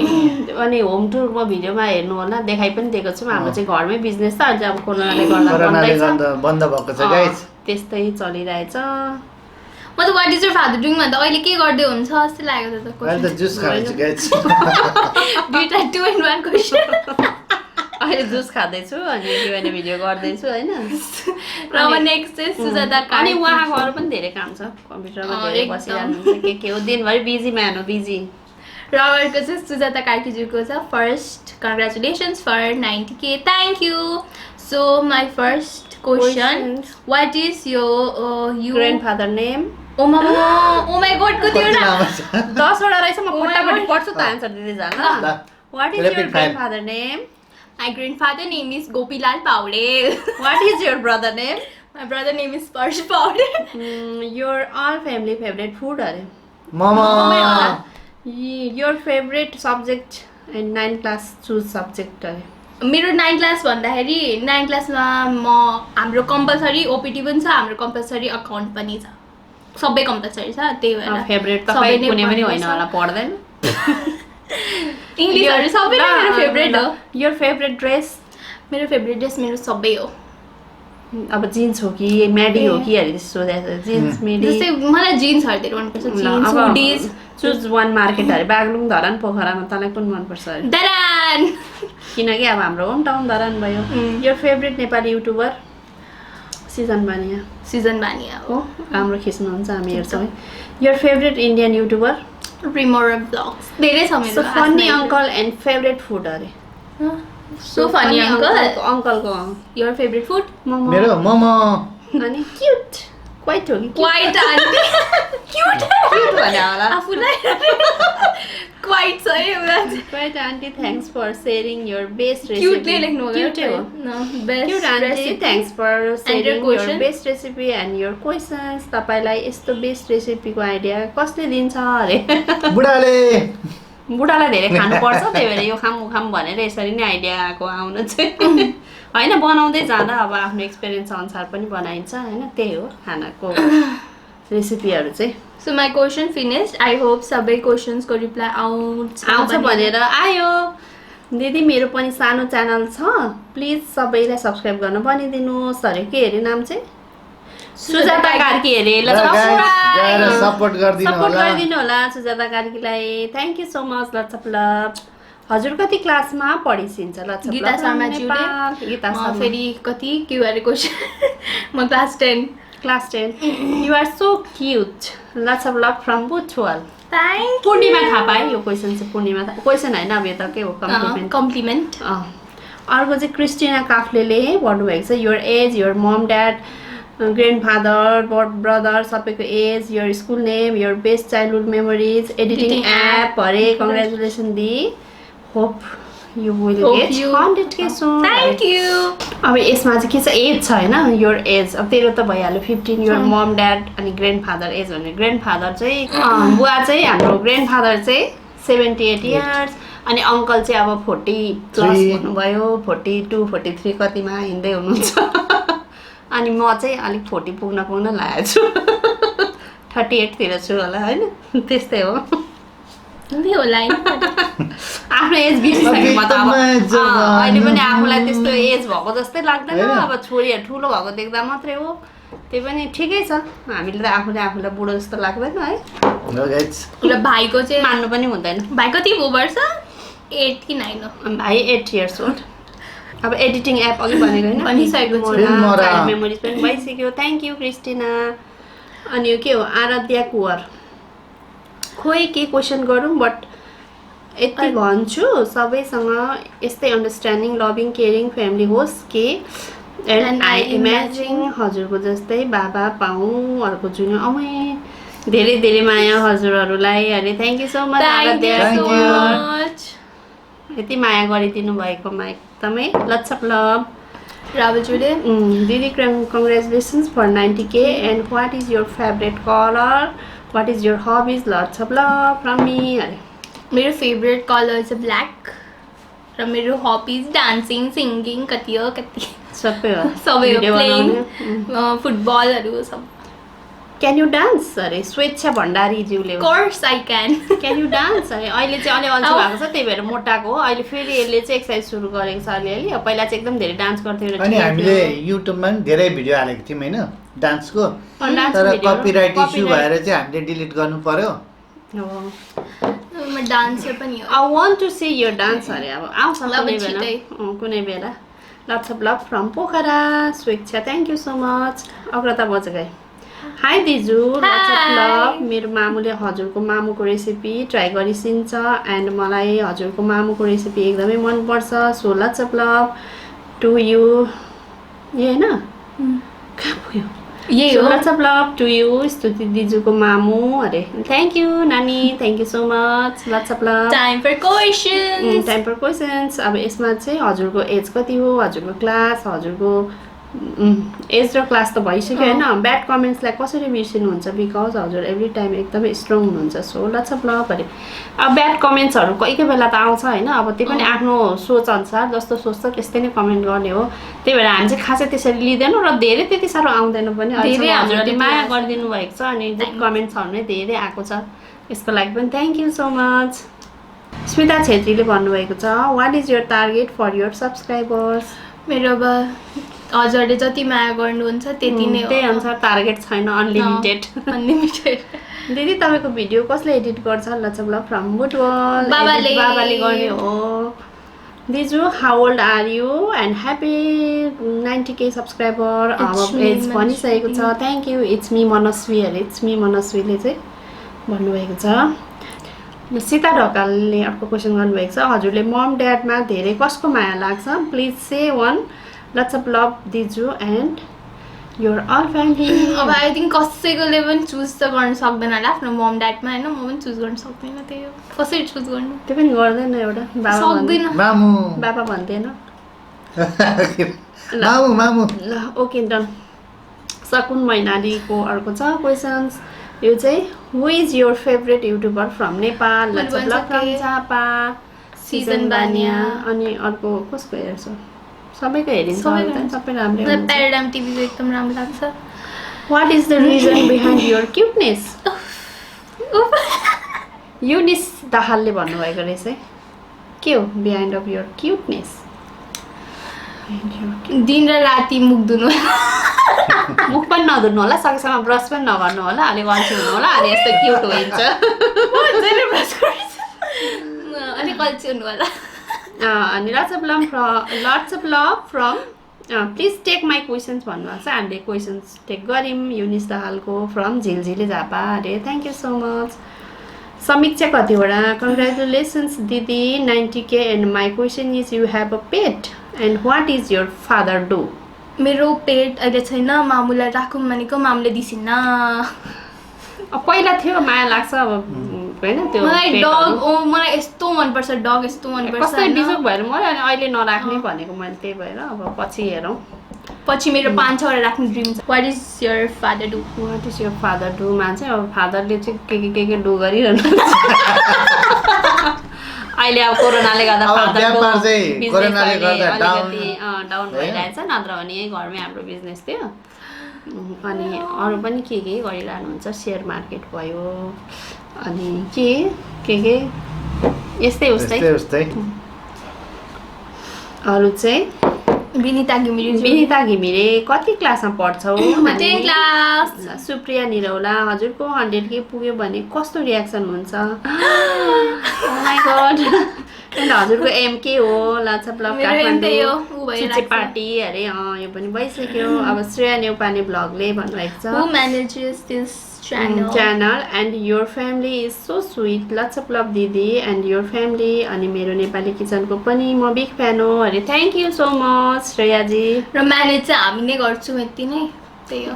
Speaker 2: अनि होम टुरको भिडियोमा हेर्नु होला देखाइ पनि दिएको छौँ। हाम्रो चाहिँ घरमै बिजनेस छ, अहिले अब कोरोनाले गर्दा
Speaker 3: बन्द भएको छ गाइस,
Speaker 2: त्यस्तै चलिरहेछ।
Speaker 1: म त what is your father doing भन्दा अहिले के गर्दै हुन्छ जस्तो लागेको छ त।
Speaker 3: अहिले त जुस खान्छु गाइस।
Speaker 1: दुईटा 2 in 1 क्वेशन।
Speaker 2: अहिले जुस खाँदैछु अनि Q&A भिडियो गर्दैछु होइन।
Speaker 1: र अब नेक्स्ट चाहिँ सुजाता कार्की।
Speaker 2: अनि उहाँको अरू पनि धेरै काम छ, कम्प्युटरमा धेरै बसिरहनुहुन्छ के हो, दिनभरि बिजी म्यान हो, बिजी।
Speaker 1: र अर्को चाहिँ सुजाता कार्कीज्यूको छ first congratulations for 90K, thank you. So my first question what is your
Speaker 2: grandfather name?
Speaker 1: Oh my god कति वटा
Speaker 2: 10 वटा रहेछ, म फटाफट पढ्छु त आन्सर दिँदै जान ल। What is your grandfather name?
Speaker 1: My grandfather name is Gopilal Paudel.
Speaker 2: What is your brother name?
Speaker 1: My brother name is Parsh Paudel.
Speaker 2: Your all family favorite food are?
Speaker 3: Mama.
Speaker 2: Your favorite subject in 9th class choose subject are?
Speaker 1: मेरो 9th class भन्दाखेरि 9th क्लासमा म हाम्रो कम्पलसरी ओपीटी पनि छ, हाम्रो कम्पलसरी अकाउन्ट पनि छ, सबै कम्पलसरी छ। त्यही भएर
Speaker 2: फेभरेट त खै कुनै पनि होइन होला, पढ्दैन।
Speaker 1: इंग्लिशहरु सबै मेरो फेभरेट हो।
Speaker 2: Your favourite dress?
Speaker 1: मेरो फेभरेट ड्रेस मेरो सबै हो।
Speaker 2: अब जिन्स हो कि मेडी हो कि हरे सोधेछ। जिन्स मेडी
Speaker 1: जस्तै मलाई जिन्सहरु धेरै मन पर्छ। Jeans hoodies
Speaker 2: choose one market हरे बागलुङ धरान पोखरामा तँलाई कुन मन पर्छ?
Speaker 1: धरान,
Speaker 2: किनकि अब हाम्रो होम टाउन धरान भयो। Your favourite Nepali youtuber? Sijan Baniya हो, राम्रो खिच्नुहुन्छ, हामी हेर्छौँ। Your favourite Indian youtuber?
Speaker 1: Rimora vlogs धेरै छ मेरो।
Speaker 2: Funny uncle and favourite food अरे?
Speaker 1: सो फनी
Speaker 2: अंकलको
Speaker 1: योर फेभरेट फुड?
Speaker 2: मोमो।
Speaker 3: मेरो मोमो।
Speaker 2: अनि क्यूट क्वाइट हो कि
Speaker 1: क्वाइट आन्टी क्यूट
Speaker 2: भने होला
Speaker 1: आफुलाई क्वाइट छ है।
Speaker 2: Quite aunty thanks for sharing your best recipe.
Speaker 1: Cute नै लेख्नु हो।
Speaker 2: क्यूट हो
Speaker 1: best
Speaker 2: cute aunty thanks for sharing your best recipe and your questions. तपाईलाई यस्तो बेस्ट रेसिपीको आइडिया कसले दिन्छ अरे? बुढालाई धेरै खानु पर्छ, त्यही भएर यो खाम भनेर यसरी नै आइडिया आएको आउन चाहिँ। होइन बनाउँदै जाँदा अब आफ्नो एक्सपिरियन्स अनुसार पनि बनाइन्छ होइन, त्यही हो खानाको रेसिपीहरू चाहिँ।
Speaker 1: So my question finished. I hope सबै क्वेशन्सको रिप्लाई
Speaker 2: आउँछ भनेर आयो। दिदी मेरो पनि सानो च्यानल छ, प्लिज सबैलाई सब्सक्राइब गर्न भनिदिनुहोस् अरे। के अरे नाम चाहिँ? सुजाता कार्की अरे।
Speaker 3: सपोर्ट
Speaker 2: गरिदिनु होला सुजाता कार्कीलाई। Thank you so much. Lots of love. हजुर कति क्लासमा पढिसिन्छ? Lots of love.
Speaker 1: गीता शर्माज्यूले।
Speaker 2: गीता शर्मा
Speaker 1: फेरि कति के अरे क्वेशन? म class 10।
Speaker 2: Class 10। You are so cute. Lots of love from Butwal.
Speaker 1: Thank
Speaker 2: Purnima Thapa है। यो क्वेसन चाहिँ पूर्णिमा थापा क्वेसन होइन, अब यो त के हो
Speaker 1: कम्प्लिमेन्ट।
Speaker 2: अर्को चाहिँ क्रिस्टिना काफ्लेले भन्नुभएको छ your age, your mom dad, grandfather, brother सबैको age, your school name, your best childhood memories, editing app अरे। कङ्ग्रेचुलेसन दि। Hope you will get 100K soon.
Speaker 1: Thank you.
Speaker 2: अब यसमा चाहिँ के छ एज छ होइन, योर एज। अब तेरो त भइहाल्यो 15। योर मम ड्याड अनि ग्रान्डफादर एज भने ग्रान्डफादर चाहिँ बुवा चाहिँ हाम्रो ग्रान्डफादर चाहिँ 78 इयर्स अनि अङ्कल चाहिँ अब 40 प्लस हुनुभयो, 42 43 कतिमा हिँड्दै हुनुहुन्छ। अनि म चाहिँ अलिक 40 पुग्न लागेको छु। 38 तिर छु होला होइन, त्यस्तै हो।
Speaker 1: होला
Speaker 2: आफ्नो एज बिर्सिसकेको त अब अहिले पनि आफूलाई त्यस्तो एज भएको जस्तै लाग्दैन। अब छोरीहरू ठुलो भएको देख्दा मात्रै हो, त्यही पनि ठिकै छ। हामीले त आफूलाई बुढो जस्तो लाग्दैन है।
Speaker 1: र भाइको चाहिँ
Speaker 2: मान्नु पनि हुँदैन।
Speaker 1: भाइ कति वर्ष? 8 कि 9 हो।
Speaker 2: भाइ 8 इयर्स ओल्ड। अब एडिटिङ एप अघि भनेको होइन,
Speaker 1: भनिसकेको छु।
Speaker 2: मेमोरिज पनि भइसक्यो। Thank you Christina. अनि यो के हो? आराध्या कुवर। खोइ के क्वेसन गरौँ, बट यति भन्छु सबैसँग यस्तै अन्डरस्ट्यान्डिङ लभिङ केयरिङ फ्यामिली होस् के। एन्ड आई इमेजिन हजुरको जस्तै बाबा पाऊँ अर्को जुन आउँ। धेरै धेरै माया हजुरहरूलाई अरे। Thank you so much Aaradhya. यति माया गरिदिनु भएकोमा एकदमै लट्स अफ लभ।
Speaker 1: रावलज्यूले
Speaker 2: दिदी congratulations for 90K and what is your favourite colour, what is your hobbies? Lots of love from me अरे।
Speaker 1: मेरो फेभरेट कलर चाहिँ ब्ल्याक र मेरो हबिज डान्सिङ सिङ्गिङ कति हो कति
Speaker 2: सबै हो।
Speaker 1: सबै प्लेइङ फुटबलहरू सब।
Speaker 2: क्यान यु डान्स अरे? स्वेच्छा भण्डारीज्यूले।
Speaker 1: Course I can.
Speaker 2: Can you dance अरे? अहिले चाहिँ अलि अल्छी भएको छ त्यही भएर मोटाको हो। अहिले फेरि यसले चाहिँ एक्सर्साइज सुरु गरेको छ अलिअलि। पहिला चाहिँ एकदम धेरै डान्स गर्थ्यो।
Speaker 3: अनि हामीले युट्युबमा पनि धेरै भिडियो हालेको थियौँ होइन डान्सको, तर कपिराइट इस्यु भएर चाहिँ हामीले डिलिट गर्नु पर्यो।
Speaker 1: म डान्सर पनि हो।
Speaker 2: I want to see your dance अरे। अब आउँछ कुनै बेला। Lots of love from Pokhara Swechha. Thank you so much. Agrata Bajgai. Hi दिजु। Lots of love. मेरो मामुले हजुरको मामुको रेसिपी ट्राई गरिसिन्छ एन्ड मलाई हजुरको मामुको रेसिपी एकदमै मनपर्छ। So lots of love to you. ए होइन कहाँ पुग्यो?
Speaker 1: यही हो।
Speaker 2: Lots of love to you Stuti दिजुको मामु अरे। थ्याङ्क यू नानी। Thank you so much. Lots of love.
Speaker 1: Time for questions.
Speaker 2: Time for questions. अब यसमा चाहिँ हजुरको एज कति हो, हजुरको क्लास, हजुरको एज र क्लास त भइसक्यो होइन। ब्याड कमेन्ट्सलाई कसरी बिर्सिनुहुन्छ? बिकज हजुर एभ्री टाइम एकदमै स्ट्रङ हुनुहुन्छ। सो लट्स अफ लभ अरे। अब ब्याड कमेन्ट्सहरू कोही कोही बेला त आउँछ होइन, अब त्यो पनि आफ्नो सोच अनुसार जस्तो सोच्छ त्यस्तै नै कमेन्ट गर्ने हो। त्यही भएर हामी चाहिँ खासै त्यसरी लिँदैनौँ र धेरै त्यति साह्रो आउँदैन पनि। हजुरले माया गरिदिनु भएको छ अनि गुड कमेन्ट्सहरू नै धेरै आएको छ, यसको लागि पनि thank you so much. Smita छेत्रीले भन्नुभएको छ what is your target for your subscribers?
Speaker 1: मेरो अब हजुरले जति माया गर्नुहुन्छ त्यति नै हो।
Speaker 2: त्यही अनुसार टार्गेट छैन, अनलिमिटेड। दिदी तपाईँको भिडियो कसले एडिट गर्छ? Lots of love from Butwal. बाबाले गर्ने हो। दिजु how old are you and happy 90K subscriber. अब एज भनिसकेको छ। Thank you. It's me Manasvi अरे। इट्स मी मनस्वीले चाहिँ भन्नुभएको छ। सीता ढकालले अर्को क्वेसन गर्नुभएको छ हजुरले मम ड्याडमा धेरै कसको माया लाग्छ? Please say one. Lots of love दिजु एन्ड योर अल फ्यामिली।
Speaker 1: अब आई थिङ्क कसैकोले पनि चुज त गर्न सक्दैन होला आफ्नो मम ड्याडमा होइन। म पनि चुज गर्न सक्दैन, त्यही हो। कसरी चुज गर्नु?
Speaker 2: त्यो पनि गर्दैन एउटा
Speaker 1: सक्दैन।
Speaker 2: बाबा भन्दैन।
Speaker 3: मामु।
Speaker 2: ल ओके डन। सकुन मैनालीको अर्को छ क्वेसन्स। यो चाहिँ who is your favourite youtuber from Nepal? Lots of love from Jhapa. Sijan Baniya. अनि अर्को कसको हेर्छु सबैको हेरिन्छ सबै राम्रो हुन्छ
Speaker 1: प्याराडाइम टिभीको एकदम राम्रो लाग्छ
Speaker 2: What is the reason behind your cuteness? Younis दाहालले भन्नुभएको रहेछ है के हो behind of your cuteness?
Speaker 1: दिन र राति मुख धुनु
Speaker 2: मुख पनि नधुनु होला सकेसम्म ब्रस पनि नगर्नु होला अलिक अल्छी हुनु होला अनि यस्तो क्युट हुन्छ
Speaker 1: अलिक अल्छी हुनु होला
Speaker 2: अनि lots of love from please take my questions भन्नुभएको छ हामीले क्वेसन्स टेक गऱ्यौँ युनिस दाहालको फ्रम झिलझिले झापा अरे thank you so much Samiksha कतिवटा कङ्ग्रेचुलेसन्स दिदी 90K and my question is you have a pet and what is your father do
Speaker 1: मेरो पेट अहिले छैन मामुलाई राखौँ भनेको मामुले दिसिन्न
Speaker 2: पहिला थियो माया लाग्छ अब होइन त्यो
Speaker 1: मलाई डग मलाई यस्तो मनपर्छ डग यस्तो मनपर्छ
Speaker 2: कस्तो बिजोक भएर मऱ्यो अनि अहिले नराख्ने भनेको मैले त्यही भएर अब पछि हेरौँ
Speaker 1: पछि मेरो 5-6 वटा राख्ने ड्रिम छ what is your father do
Speaker 2: what is your father do मान्छे अब फादरले चाहिँ के डु गरिरहनु अहिले अब कोरोनाले गर्दा फादरको डाउन भइरहेछ नत्र भने यही घरमै हाम्रो बिजनेस थियो अनि अरू पनि के गरिरहनुहुन्छ सेयर मार्केट भयो अनि के यस्तै उस्तै अरू चाहिँ
Speaker 1: विनिता
Speaker 2: घिमिरे कति क्लासमा पढ्छौ
Speaker 1: 10 क्लास
Speaker 2: सुप्रिया निरौला हजुरको 100K पुग्यो भने कस्तो रियाक्सन हुन्छ माई गॉड हजुरको एम के हो लाछा ब्लग काठमाडौँ पार्टी अरे यो पनि भइसक्यो अब श्रेया नेउपाने ब्लगले भन्नुभएको छ
Speaker 1: who manages this
Speaker 2: channel and your family is so sweet lots of love दिदी and your family अनि मेरो नेपाली किचनको पनि म बिग फ्यान हो अरे थ्याङ्क यू सो मच श्रेयाजी
Speaker 1: र म्यानेज चाहिँ हामी नै गर्छौँ यति नै त्यही हो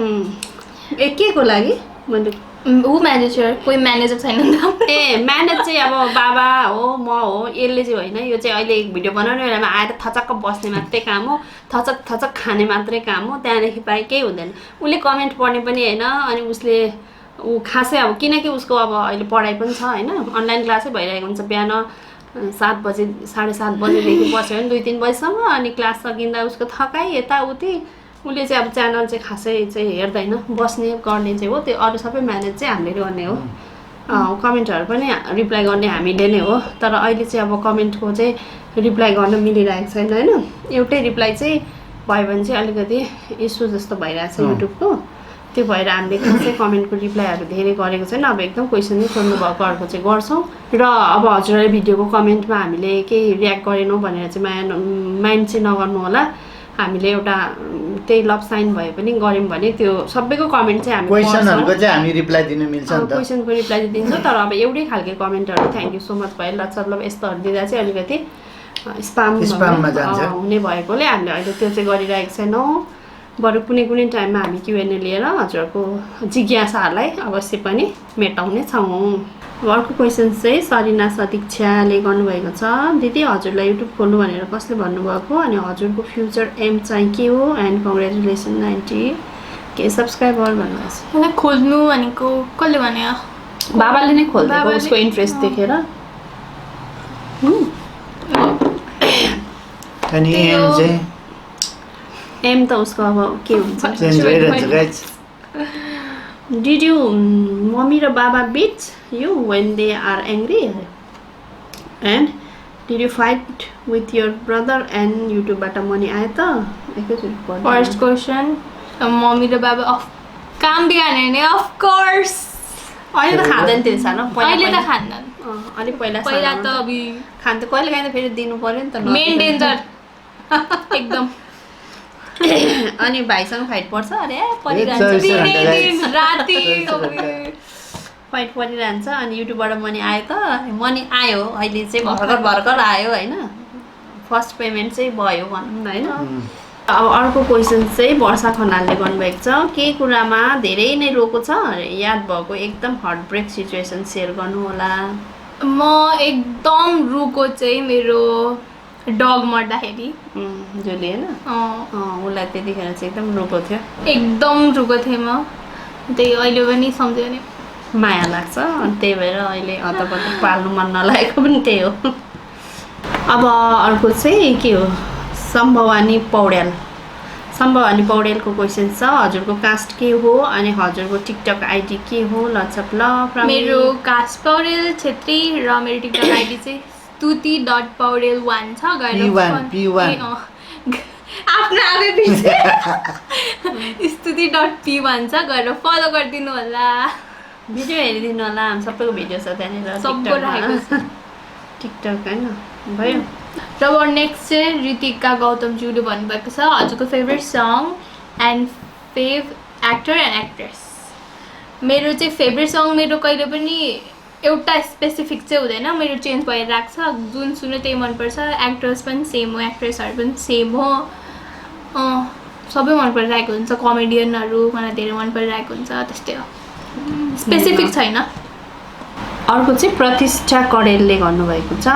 Speaker 2: के को लागि मैले
Speaker 1: हु म्यानेजर कोही म्यानेजर छैन नि त
Speaker 2: ए म्यानेज चाहिँ अब बाबा हो म हो यसले चाहिँ होइन यो चाहिँ अहिले भिडियो बनाउने बेलामा आएर थचक्क बस्ने मात्रै काम हो थचक खाने मात्रै काम हो त्यहाँदेखि बाहेक केही हुँदैन उसले कमेन्ट पढ्ने पनि होइन अनि उसले ऊ खासै अब किनकि उसको अब अहिले पढाइ पनि छ होइन अनलाइन क्लासै भइरहेको हुन्छ बिहान 7 बजे 7:30 बजेदेखि बस्यो भने 2-3 बजीसम्म अनि क्लास सकिँदा उसको थकाइ यताउति उसले चाहिँ अब च्यानल चाहिँ खासै चाहिँ हेर्दैन बस्ने गर्ने चाहिँ हो त्यो अरू सबै म्यानेज चाहिँ हामीले गर्ने हो कमेन्टहरू पनि रिप्लाई गर्ने हामीले नै हो तर अहिले चाहिँ अब कमेन्टको चाहिँ रिप्लाई गर्न मिलिरहेको छैन होइन एउटै रिप्लाई चाहिँ भयो भने चाहिँ अलिकति इस्यु जस्तो भइरहेको छ युट्युबको त्यो भएर हामीले खासै कमेन्टको रिप्लाईहरू धेरै गरेको छैन अब एकदम क्वेसन नै सोध्नु भएको अर्को चाहिँ गर्छौँ र अब हजुरहरूले भिडियोको कमेन्टमा हामीले केही रियाक्ट गरेनौँ भनेर चाहिँ माइन्ड चाहिँ नगर्नु होला हामीले एउटा त्यही लभ साइन भए पनि गऱ्यौँ भने त्यो सबैको कमेन्ट चाहिँ हामी
Speaker 3: क्वेसनहरुको चाहिँ हामी रिप्लाई दिन मिल्छ नि त
Speaker 2: क्वेसनको रिप्लाई दिन्छौँ तर अब एउटै खालको कमेन्टहरू थ्याङ्क यू सो मच भयो मतलब यस्तोहरू दिँदा चाहिँ अलिकति स्पाममा
Speaker 3: जान्छ
Speaker 2: हुने भएकोले हामीले अहिले त्यो चाहिँ गरिरहेको छैनौँ बरु कुनै टाइममा हामी क्युएनए लिएर हजुरको जिज्ञासाहरूलाई अवश्य पनि मेटाउने छौँ अर्को क्वेसन चाहिँ सरिना सतीक्षाले गर्नुभएको छ दिदी हजुरलाई युट्युब खोल्नु भनेर कसले भन्नुभएको अनि हजुरको फ्युचर एम चाहिँ के हो एन्ड कङ्ग्रेचुलेसन 90K सब्सक्राइबर भन्नुहोस्
Speaker 1: मलाई खोल्नु भनेको कसले भन्यो
Speaker 2: बाबाले नै खोल्दिएको उसको इन्ट्रेस्ट देखेर
Speaker 3: अनि
Speaker 2: एम त उसको अब के हुन्छ
Speaker 3: चेन्ज भइरहन्छ गाइस
Speaker 2: Did you mommy र baba beat you when they are angry? And did you fight with your brother and YouTube बाट money आयो त?
Speaker 1: First question, mommy र baba of काम बिगार्ने नि of course.
Speaker 2: अहिले त खाँदैन त्यो सानो
Speaker 1: अहिले त खाँदैन.
Speaker 2: अलि पहिला
Speaker 1: त अबि
Speaker 2: खान त कहिले काहीँ त फेरि दिनु पर्यो नि त
Speaker 1: मेन डेन्जर एकदम
Speaker 2: अनि भाइसँग फाइट पर्छ अरे
Speaker 1: राति
Speaker 2: फाइट परिरहन्छ अनि युट्युबबाट मनी आयो त मनी आयो अहिले चाहिँ भर्खर आयो होइन फर्स्ट पेमेन्ट चाहिँ भयो भनौँ न होइन अब अर्को क्वेसन चाहिँ वर्षा खनालले गर्नुभएको छ केही कुरामा धेरै नै रोको छ याद भएको एकदम हार्ट ब्रेक सिचुएसन सेयर गर्नु होला
Speaker 1: म एकदम रुको चाहिँ मेरो डग मर्दाखेरि
Speaker 2: जसले होइन उसलाई त्यतिखेर चाहिँ एकदम रुको थियो
Speaker 1: एकदम रुको थिएँ म त्यही अहिले पनि सम्झ्यो भने
Speaker 2: माया लाग्छ त्यही भएर अहिले हतपत पाल्नु मन नलागेको पनि त्यही हो अब अर्को चाहिँ के हो सम्भवानी पौड्याल पौड्यालको क्वेसन छ हजुरको कास्ट के हो अनि हजुरको टिकटक आइडी के हो लचप ल
Speaker 1: मेरो कास्ट पौडेल छेत्री र मेरो टिकटक आइडी चाहिँ stuti.paudel1 छ
Speaker 3: P1
Speaker 1: आफ्नो आफै बिर्से stuti.p1 छ गएर फलो गरिदिनु होला
Speaker 2: भिडियो हेरिदिनु होला हामी सबैको भिडियो छ त्यहाँनिर टिकटक हैन भयो
Speaker 1: र नेक्स्ट चाहिँ ऋतिका गौतमज्यूले भन्नुभएको छ हजुरको favourite song and fav actor and actress मेरो चाहिँ फेभरेट सङ मेरो कहिले पनि एउटा स्पेसिफिक चाहिँ हुँदैन मेरो चेन्ज भइरहेको छ जुन सुन्यो त्यही मनपर्छ एक्टर्स पनि सेम हो एक्ट्रेसहरू पनि सेम हो सबै मन परिरहेको हुन्छ कमेडियनहरू मलाई धेरै मन परिरहेको हुन्छ त्यस्तै हो स्पेसिफिक छैन
Speaker 2: अर्को चाहिँ प्रतिष्ठा कडेलले गर्नुभएको छ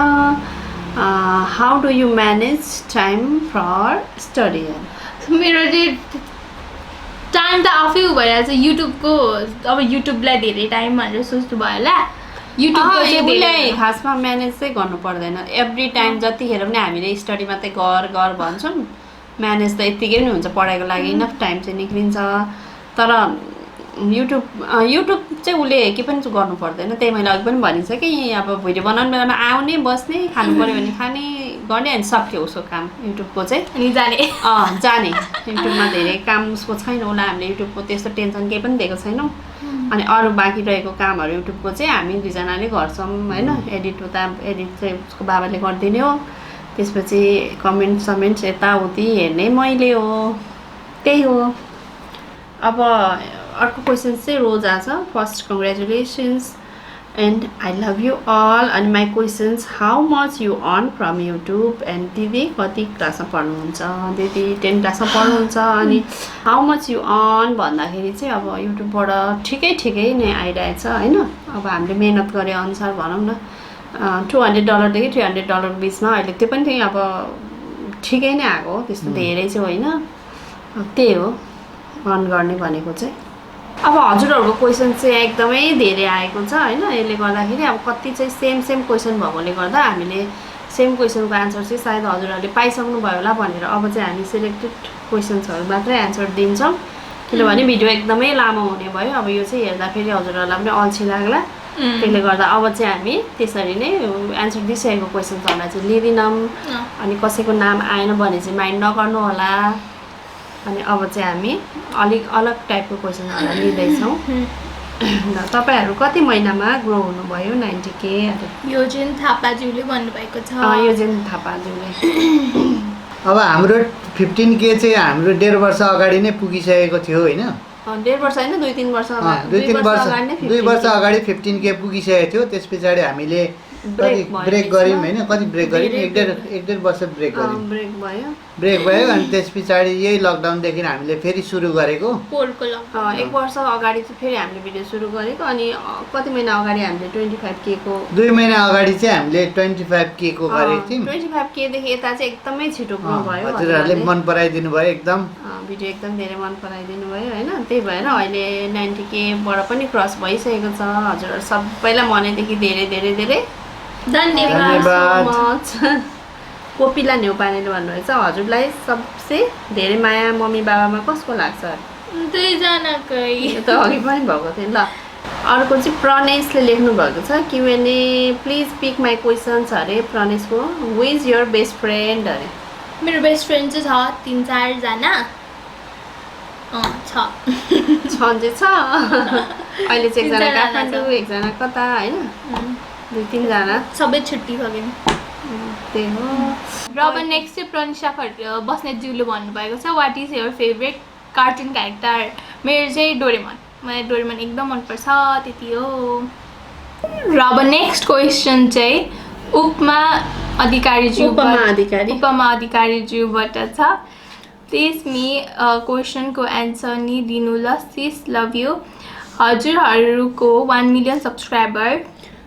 Speaker 2: how do you manage time for study
Speaker 1: मेरो चाहिँ टाइम त आफै भइरहेको छ युट्युबको अब युट्युबलाई धेरै टाइम भनेर सोच्नु भयो होला युट्युबको चाहिँ
Speaker 2: उसलाई खासमा म्यानेज चाहिँ गर्नु पर्दैन एभ्री टाइम जतिखेर पनि हामीले स्टडी मात्रै गर भन्छौँ म्यानेज त यत्तिकै पनि हुन्छ पढाइको लागि इनफ टाइम चाहिँ निक्लिन्छ तर युट्युब चाहिँ उसले के पनि गर्नु पर्दैन त्यही मैले अघि पनि भनिन्छ कि अब भिडियो बनाउने बेलामा आउने बस्ने खानु पऱ्यो भने खाने गर्ने अनि सक्यो उसको काम युट्युबको चाहिँ
Speaker 1: अनि
Speaker 2: जाने युट्युबमा धेरै काम उसको छैन उसलाई हामीले युट्युबको त्यस्तो टेन्सन केही पनि दिएको छैनौँ अनि अरू बाँकी रहेको कामहरू युट्युबको चाहिँ हामी दुईजनाले गर्छौँ होइन एडिट चाहिँ उसको बाबाले गरिदिने हो त्यसपछि कमेन्ट्स यताउति हेर्ने मैले हो त्यही हो अब अर्को क्वेसन चाहिँ रोजा छ first congratulations and I love you all अनि my questions how much you earn from youtube and दिदी कति क्लासमा पढ्नुहुन्छ दिदी 10 क्लासमा पढ्नुहुन्छ अनि हाउ मच यु अर्न भन्दाखेरि चाहिँ अब युट्युबबाट ठिकै नै आइरहेछ होइन अब हामीले मेहनत गरे अनुसार भनौँ न $200 देखि $300 बिचमा अहिले त्यो पनि अब ठिकै नै आएको हो त्यस्तो धेरै चाहिँ होइन त्यही हो अर्न गर्ने भनेको चाहिँ अब हजुरहरूको क्वेसन चाहिँ एकदमै धेरै आएको छ होइन यसले गर्दाखेरि अब कति चाहिँ सेम क्वेसन भएकोले गर्दा हामीले सेम क्वेसनको एन्सर चाहिँ सायद हजुरहरूले पाइसक्नु भयो होला भनेर अब चाहिँ हामी सिलेक्टेड क्वेसन्सहरू मात्रै एन्सर दिन्छौँ किनभने भिडियो एकदमै लामो हुने भयो अब यो चाहिँ हेर्दाखेरि हजुरहरूलाई पनि अल्छी लाग्ला त्यसले गर्दा अब चाहिँ हामी त्यसरी नै एन्सर दिइसकेको क्वेसन्सहरूलाई चाहिँ लिँदैनौँ अनि कसैको नाम आएन भने चाहिँ माइन्ड नगर्नु होला अनि अब चाहिँ हामी अलिक अलग टाइपको क्वेसनहरूलाई लिँदैछौँ तपाईँहरू कति महिनामा ग्रो हुनुभयो 90K
Speaker 1: योजेन थापाज्यूले भन्नुभएको छ
Speaker 2: योजेन थापाज्यूले
Speaker 3: अब हाम्रो 15K चाहिँ हाम्रो 1.5 वर्ष अगाडि नै पुगिसकेको थियो होइन
Speaker 2: 1.5 वर्ष होइन 2-3 वर्ष
Speaker 3: 2 वर्ष अगाडि 15K पुगिसकेको थियो त्यस पछाडि हामीले ब्रेक गऱ्यौँ होइन कति ब्रेक गऱ्यौँ 1.5 वर्ष ब्रेक गऱ्यौँ ब्रेक भयो अनि त्यस पछाडि यही लकडाउनदेखि हामीले फेरि सुरु गरेको
Speaker 2: 1 वर्ष अगाडि चाहिँ फेरि हामीले भिडियो सुरु गरेको अनि कति महिना अगाडि हामीले 25K को
Speaker 3: 2 महिना अगाडि चाहिँ हामीले 25K को गरेको थियौँ
Speaker 2: 25K देखि यता चाहिँ एकदमै छिटो ग्रो भयो
Speaker 3: हजुरहरूले मन पराइदिनु भयो एकदम
Speaker 2: भिडियो एकदम धेरै मन पराइदिनु भयो होइन त्यही भएर अहिले 90K बाट पनि क्रस भइसकेको छ हजुरहरू सबैलाई मनैदेखि धेरै
Speaker 1: धन्यवाद
Speaker 2: कोपिला न्यौपानेले भन्नुभएको छ हजुरलाई सबसे धेरै माया मम्मी बाबामा कसको लाग्छ
Speaker 1: दुईजनाकै
Speaker 2: त अघि पनि भएको थियो ल अर्को चाहिँ प्रणेशले लेख्नु भएको छ Q and A please pick my questions अरे प्रणेशको who is your best friend अरे
Speaker 1: मेरो बेस्ट फ्रेन्ड चाहिँ छ 3-4 जना छ
Speaker 2: अहिले चाहिँ एकजना काठमाडौँ एकजना कता होइन 2-3 जना
Speaker 1: सबै छुट्टी सक्यौँ
Speaker 2: त्यही हो
Speaker 1: र अब नेक्स्ट चाहिँ प्रनिशा बस्नेतज्यूले भन्नुभएको छ what is your favourite cartoon character मेरो चाहिँ डोरेमन मलाई डोरेमन एकदम मनपर्छ त्यति हो र अब नेक्स्ट क्वेसन चाहिँ उपमा अधिकारीज्यूबाट छ प्लिज मी क्वेसनको एन्सर नि दिनु ल सिस लभ यु हजुरहरूको 1 मिलियन सब्सक्राइबर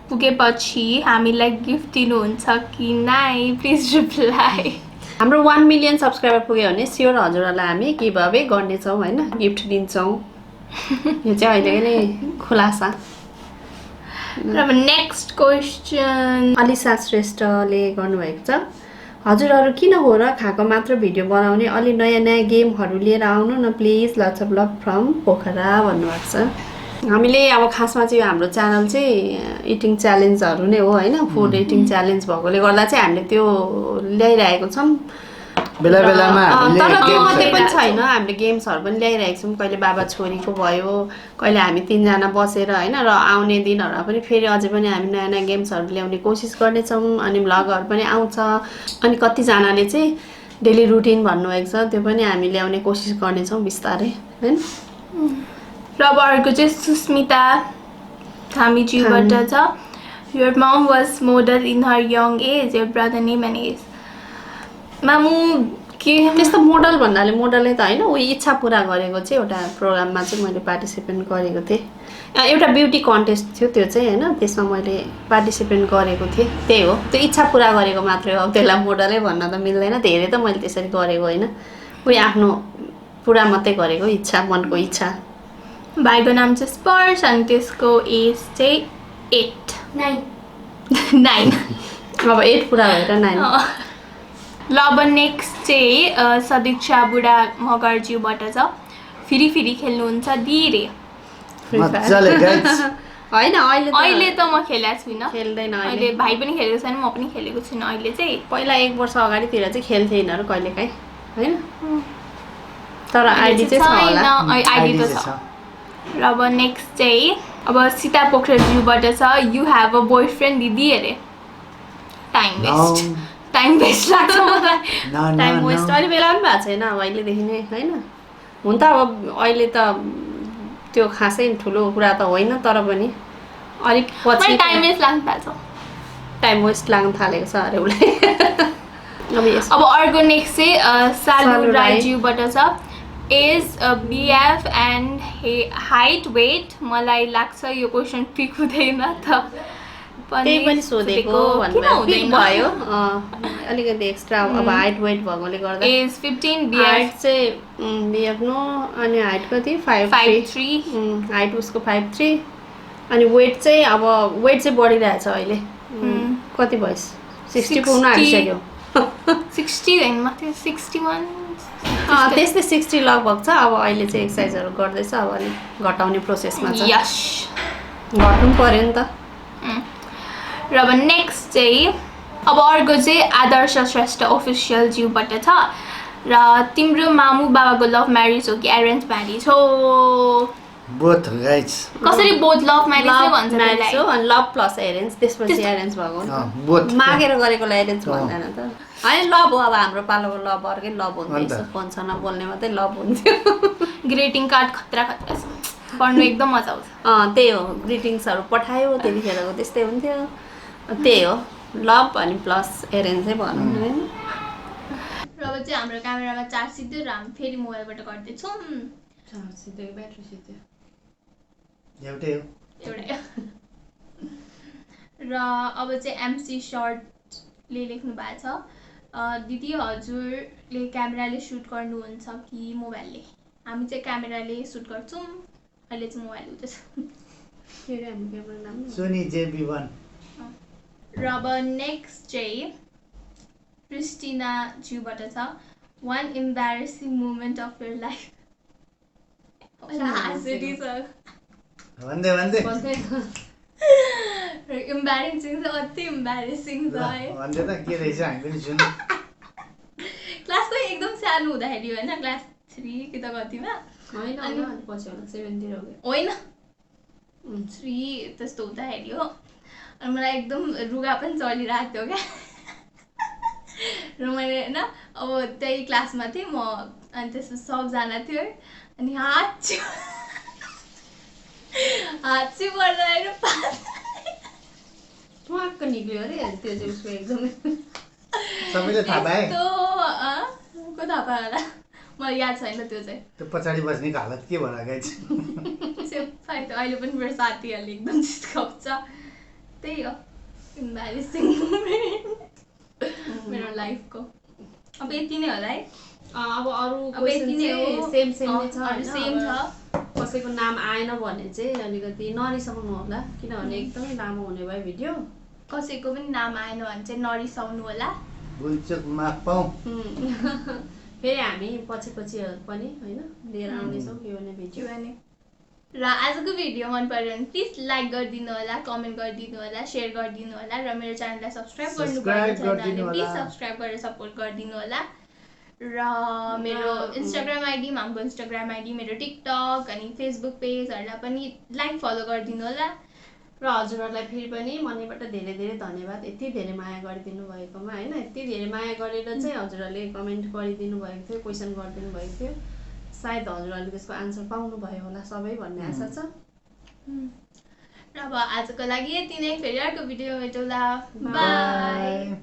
Speaker 1: पुगेपछि हामीलाई गिफ्ट दिनुहुन्छ कि नै प्लिज रिप्लाई
Speaker 2: हाम्रो 1 मिलियन सब्सक्राइबर पुग्यो भने स्योर हजुरहरूलाई हामी गिभअवे गर्नेछौँ होइन गिफ्ट दिन्छौँ यो चाहिँ अहिलेकै नै खुलासा
Speaker 1: र अब नेक्स्ट क्वेसन
Speaker 2: अलिसा श्रेष्ठले गर्नुभएको छ हजुरहरू किन हो र खाएको मात्र भिडियो बनाउने, अलि नयाँ नयाँ गेमहरू लिएर आउनु न please, lots of love from Pokhara भन्नुभएको छ। हामीले अब खासमा चाहिँ हाम्रो च्यानल चाहिँ इटिङ च्यालेन्जहरू नै हो होइन, फुड इटिङ च्यालेन्ज भएकोले गर्दा चाहिँ हामीले त्यो ल्याइरहेको छौँ।
Speaker 3: बेला बेलामा
Speaker 2: तर त्यो मात्रै पनि छैन, हामीले गेम्सहरू पनि ल्याइरहेको छौँ। कहिले बाबा छोरीको भयो, कहिले हामी 3 जना बसेर होइन, र आउने दिनहरूमा पनि फेरि अझै पनि हामी नयाँ नयाँ गेम्सहरू ल्याउने कोसिस गर्नेछौँ। अनि भ्लगहरू पनि आउँछ। अनि कतिजनाले चाहिँ डेली रुटिन भन्नुभएको छ, त्यो पनि हामी ल्याउने कोसिस गर्नेछौँ बिस्तारै होइन।
Speaker 1: र अब अर्को चाहिँ सुस्मिता थामीज्यूबाट छ। Your mom was model in her young age, your brother name and age. मामु के
Speaker 2: त्यस्तो मोडल भन्नाले मोडलै त होइन, उयो इच्छा पुरा गरेको चाहिँ एउटा प्रोग्राममा चाहिँ मैले पार्टिसिपेट गरेको थिएँ। एउटा ब्युटी कन्टेस्ट थियो त्यो चाहिँ होइन, त्यसमा मैले पार्टिसिपेट गरेको थिएँ। त्यही हो, त्यो इच्छा पुरा गरेको मात्रै हो, त्यसलाई मोडलै भन्न त मिल्दैन। धेरै त मैले त्यसरी गरेको होइन, उयो आफ्नो पुरा मात्रै गरेको, इच्छा, मनको इच्छा।
Speaker 1: भाइको नाम चाहिँ स्पर्श अनि त्यसको एज चाहिँ 8 9
Speaker 2: अब 8 पुरा भएर 9।
Speaker 1: ल अब नेक्स्ट चाहिँ सदीक्षा बुढा मगरज्यूबाट छ। फेरि फेरि खेल्नुहुन्छ दिरे?
Speaker 2: होइन
Speaker 1: अहिले त म खेलेको छुइनँ,
Speaker 2: खेल्दैन
Speaker 1: अहिले। भाइ पनि खेलेको छैन, म पनि खेलेको छुइनँ अहिले चाहिँ।
Speaker 2: पहिला 1 वर्ष अगाडितिर चाहिँ खेल्थे यिनीहरू कहिलेकाहीँ होइन, तर आइडी चाहिँ छ होला,
Speaker 1: आइडी त छ। र अब नेक्स्ट चाहिँ अब सीता पोखरेलज्यूबाट छ। यु हेभ अ बोयफ्रेन्ड दिदी अरे? टाइम वेस्ट लाग्छ मलाई।
Speaker 2: टाइम वेस्ट अहिले बेला पनि भएको छैन अब अहिलेदेखि नै होइन। हुन त अब अहिले त त्यो खासै ठुलो कुरा त होइन, तर पनि अलिक पछि
Speaker 1: टाइम वेस्ट लाग्न थाल्छ,
Speaker 2: टाइम वेस्ट लाग्न थालेको छ अरे उसलाई।
Speaker 1: अब अर्को नेक्स्ट चाहिँ सालु राईज्यूबाट छ। Age BF and height weight? मलाई लाग्छ यो क्वेसन पिक हुँदैन त,
Speaker 2: त्यही पनि सोधेको भयो अलिकति एक्स्ट्रा। अब हाइट वेट भएकोले गर्दा
Speaker 1: एज 15,
Speaker 2: हाइट चाहिँ बिएफ नो, अनि हाइट कति 5'3", हाइट उसको 5'3", अनि वेट चाहिँ अब वेट चाहिँ बढिरहेछ अहिले। कति भयो? 60 पुग्न आँटिसक्यो।
Speaker 1: 60 होइन, माथि 61
Speaker 2: त्यस्तै 60 लगभग छ। अब अहिले चाहिँ एक्सर्साइजहरू गर्दैछ, अब अलिक घटाउने प्रोसेसमा छ।
Speaker 1: यस,
Speaker 2: घट्नु पर्यो नि त।
Speaker 1: र अब नेक्स्ट चाहिँ अब अर्को चाहिँ आदर्श श्रेष्ठ अफिसियल ज्यूबाट छ। र तिम्रो मामु बाबाको लभ म्यारिज हो कि एरेन्ज म्यारिज हो?
Speaker 3: Both guys.
Speaker 1: कसरी बोथ? लभ म्यारिज भन्छ
Speaker 2: म्यारिज हो, अनि लभ प्लस एरेन्ज, त्यसपछि एरेन्ज भएको। मागेर गरेकोलाई एरेन्ज भन्दैन त होइन, लभ हो। अब हाम्रो पालोको लभ अर्कै लभ हुन्थ्यो, पन्छन बोल्ने मात्रै लभ हुन्थ्यो।
Speaker 1: ग्रिटिङ कार्ड खतरा खतरा छ, पढ्नु एकदम मजा आउँछ।
Speaker 2: त्यही हो, ग्रिटिङ्सहरू पठायो त्यतिखेरको त्यस्तै हुन्थ्यो। त्यही हो, लभ अनि प्लस एरेन्जै भनौँ होइन।
Speaker 1: र अब चाहिँ हाम्रो क्यामेरामा चार्ज सिद्धो, र हामी फेरि मोबाइलबाट गर्दैछौँ।
Speaker 2: ब्याट्री सिद्धो
Speaker 3: एउटै हो।
Speaker 1: र अब चाहिँ एमसी सर्टले लेख्नु भएको छ। दिदी हजुरले क्यामेराले सुट गर्नुहुन्छ कि मोबाइलले? हामी चाहिँ क्यामेराले सुट गर्छौँ, अहिले चाहिँ मोबाइल हुँदैछ।
Speaker 3: Sony JB1।
Speaker 1: र अब नेक्स्ट चाहिँ क्रिस्टिना ज्यूबाट छ। One embarrassing moment of your life? Embarrassing चाहिँ अति इम्ब्यारेसिङ छ है। क्लासको एकदम सानो हुँदाखेरि होइन, क्लास 3 कि त कतिमा होइन, 3 त्यस्तो हुँदाखेरि हो। अनि मलाई एकदम रुगा पनि चलिरहेको थियो क्या। र मैले होइन अब त्यही क्लासमा थिएँ म, अनि त्यस्तो सबजना थियो अनि हात चाहिँ पर्दा होइन
Speaker 2: ट्वाक्क निक्ल्यो अरे त्यो चाहिँ उसको एकदमै।
Speaker 3: सबैले थाहा पाए?
Speaker 1: को थाहा पायो होला, मलाई याद छैन त्यो चाहिँ।
Speaker 3: त्यो पछाडि बस्नेको हालत के भयो गाइज?
Speaker 1: अहिले पनि मेरो साथीहरूले एकदम जिस्काउँछ। त्यही हो इम्ब्यारेसिङ मोमेन्ट मेरो लाइफको। अब यति नै होला है।
Speaker 2: अब अरू
Speaker 1: अब यति नै हो,
Speaker 2: सेम नै छ,
Speaker 1: सेम छ।
Speaker 2: कसैको नाम आएन भने चाहिँ अलिकति नरिसाउनु होला, किनभने एकदमै लामो हुने भयो भिडियो।
Speaker 1: कसैको पनि नाम आएन भने चाहिँ नरिसाउनु होला।
Speaker 3: भुलचुक माफ पाऊँ।
Speaker 2: फेरि हामी पछि पनि होइन लिएर आउनेछौँ यो नै भिडियो
Speaker 1: भने। र आजको भिडियो मन पर्यो भने प्लिज लाइक गरिदिनु होला, कमेन्ट गरिदिनु होला, सेयर गरिदिनु होला र मेरो च्यानललाई सब्सक्राइब गर्नुभएको छैन भने प्लिज सब्सक्राइब गरेर सपोर्ट गरिदिनु होला। र मेरो इन्स्टाग्राम आइडी, हाम्रो इन्स्टाग्राम आइडी, मेरो टिकटक अनि फेसबुक पेजहरूलाई पनि लाइक फलो गरिदिनु होला।
Speaker 2: र हजुरहरूलाई फेरि पनि मनैबाट धेरै धेरै धन्यवाद यति धेरै माया गरिदिनु भएकोमा होइन। यति धेरै माया गरेर चाहिँ हजुरहरूले कमेन्ट गरिदिनु भएको थियो, क्वेसन गरिदिनु भएको थियो। सायद हजुरहरूले त्यसको आन्सर पाउनुभयो होला सबै भन्ने आशा छ।
Speaker 1: र अब आजको लागि यति नै, फेरि अर्को भिडियो भेटौँला, बाई।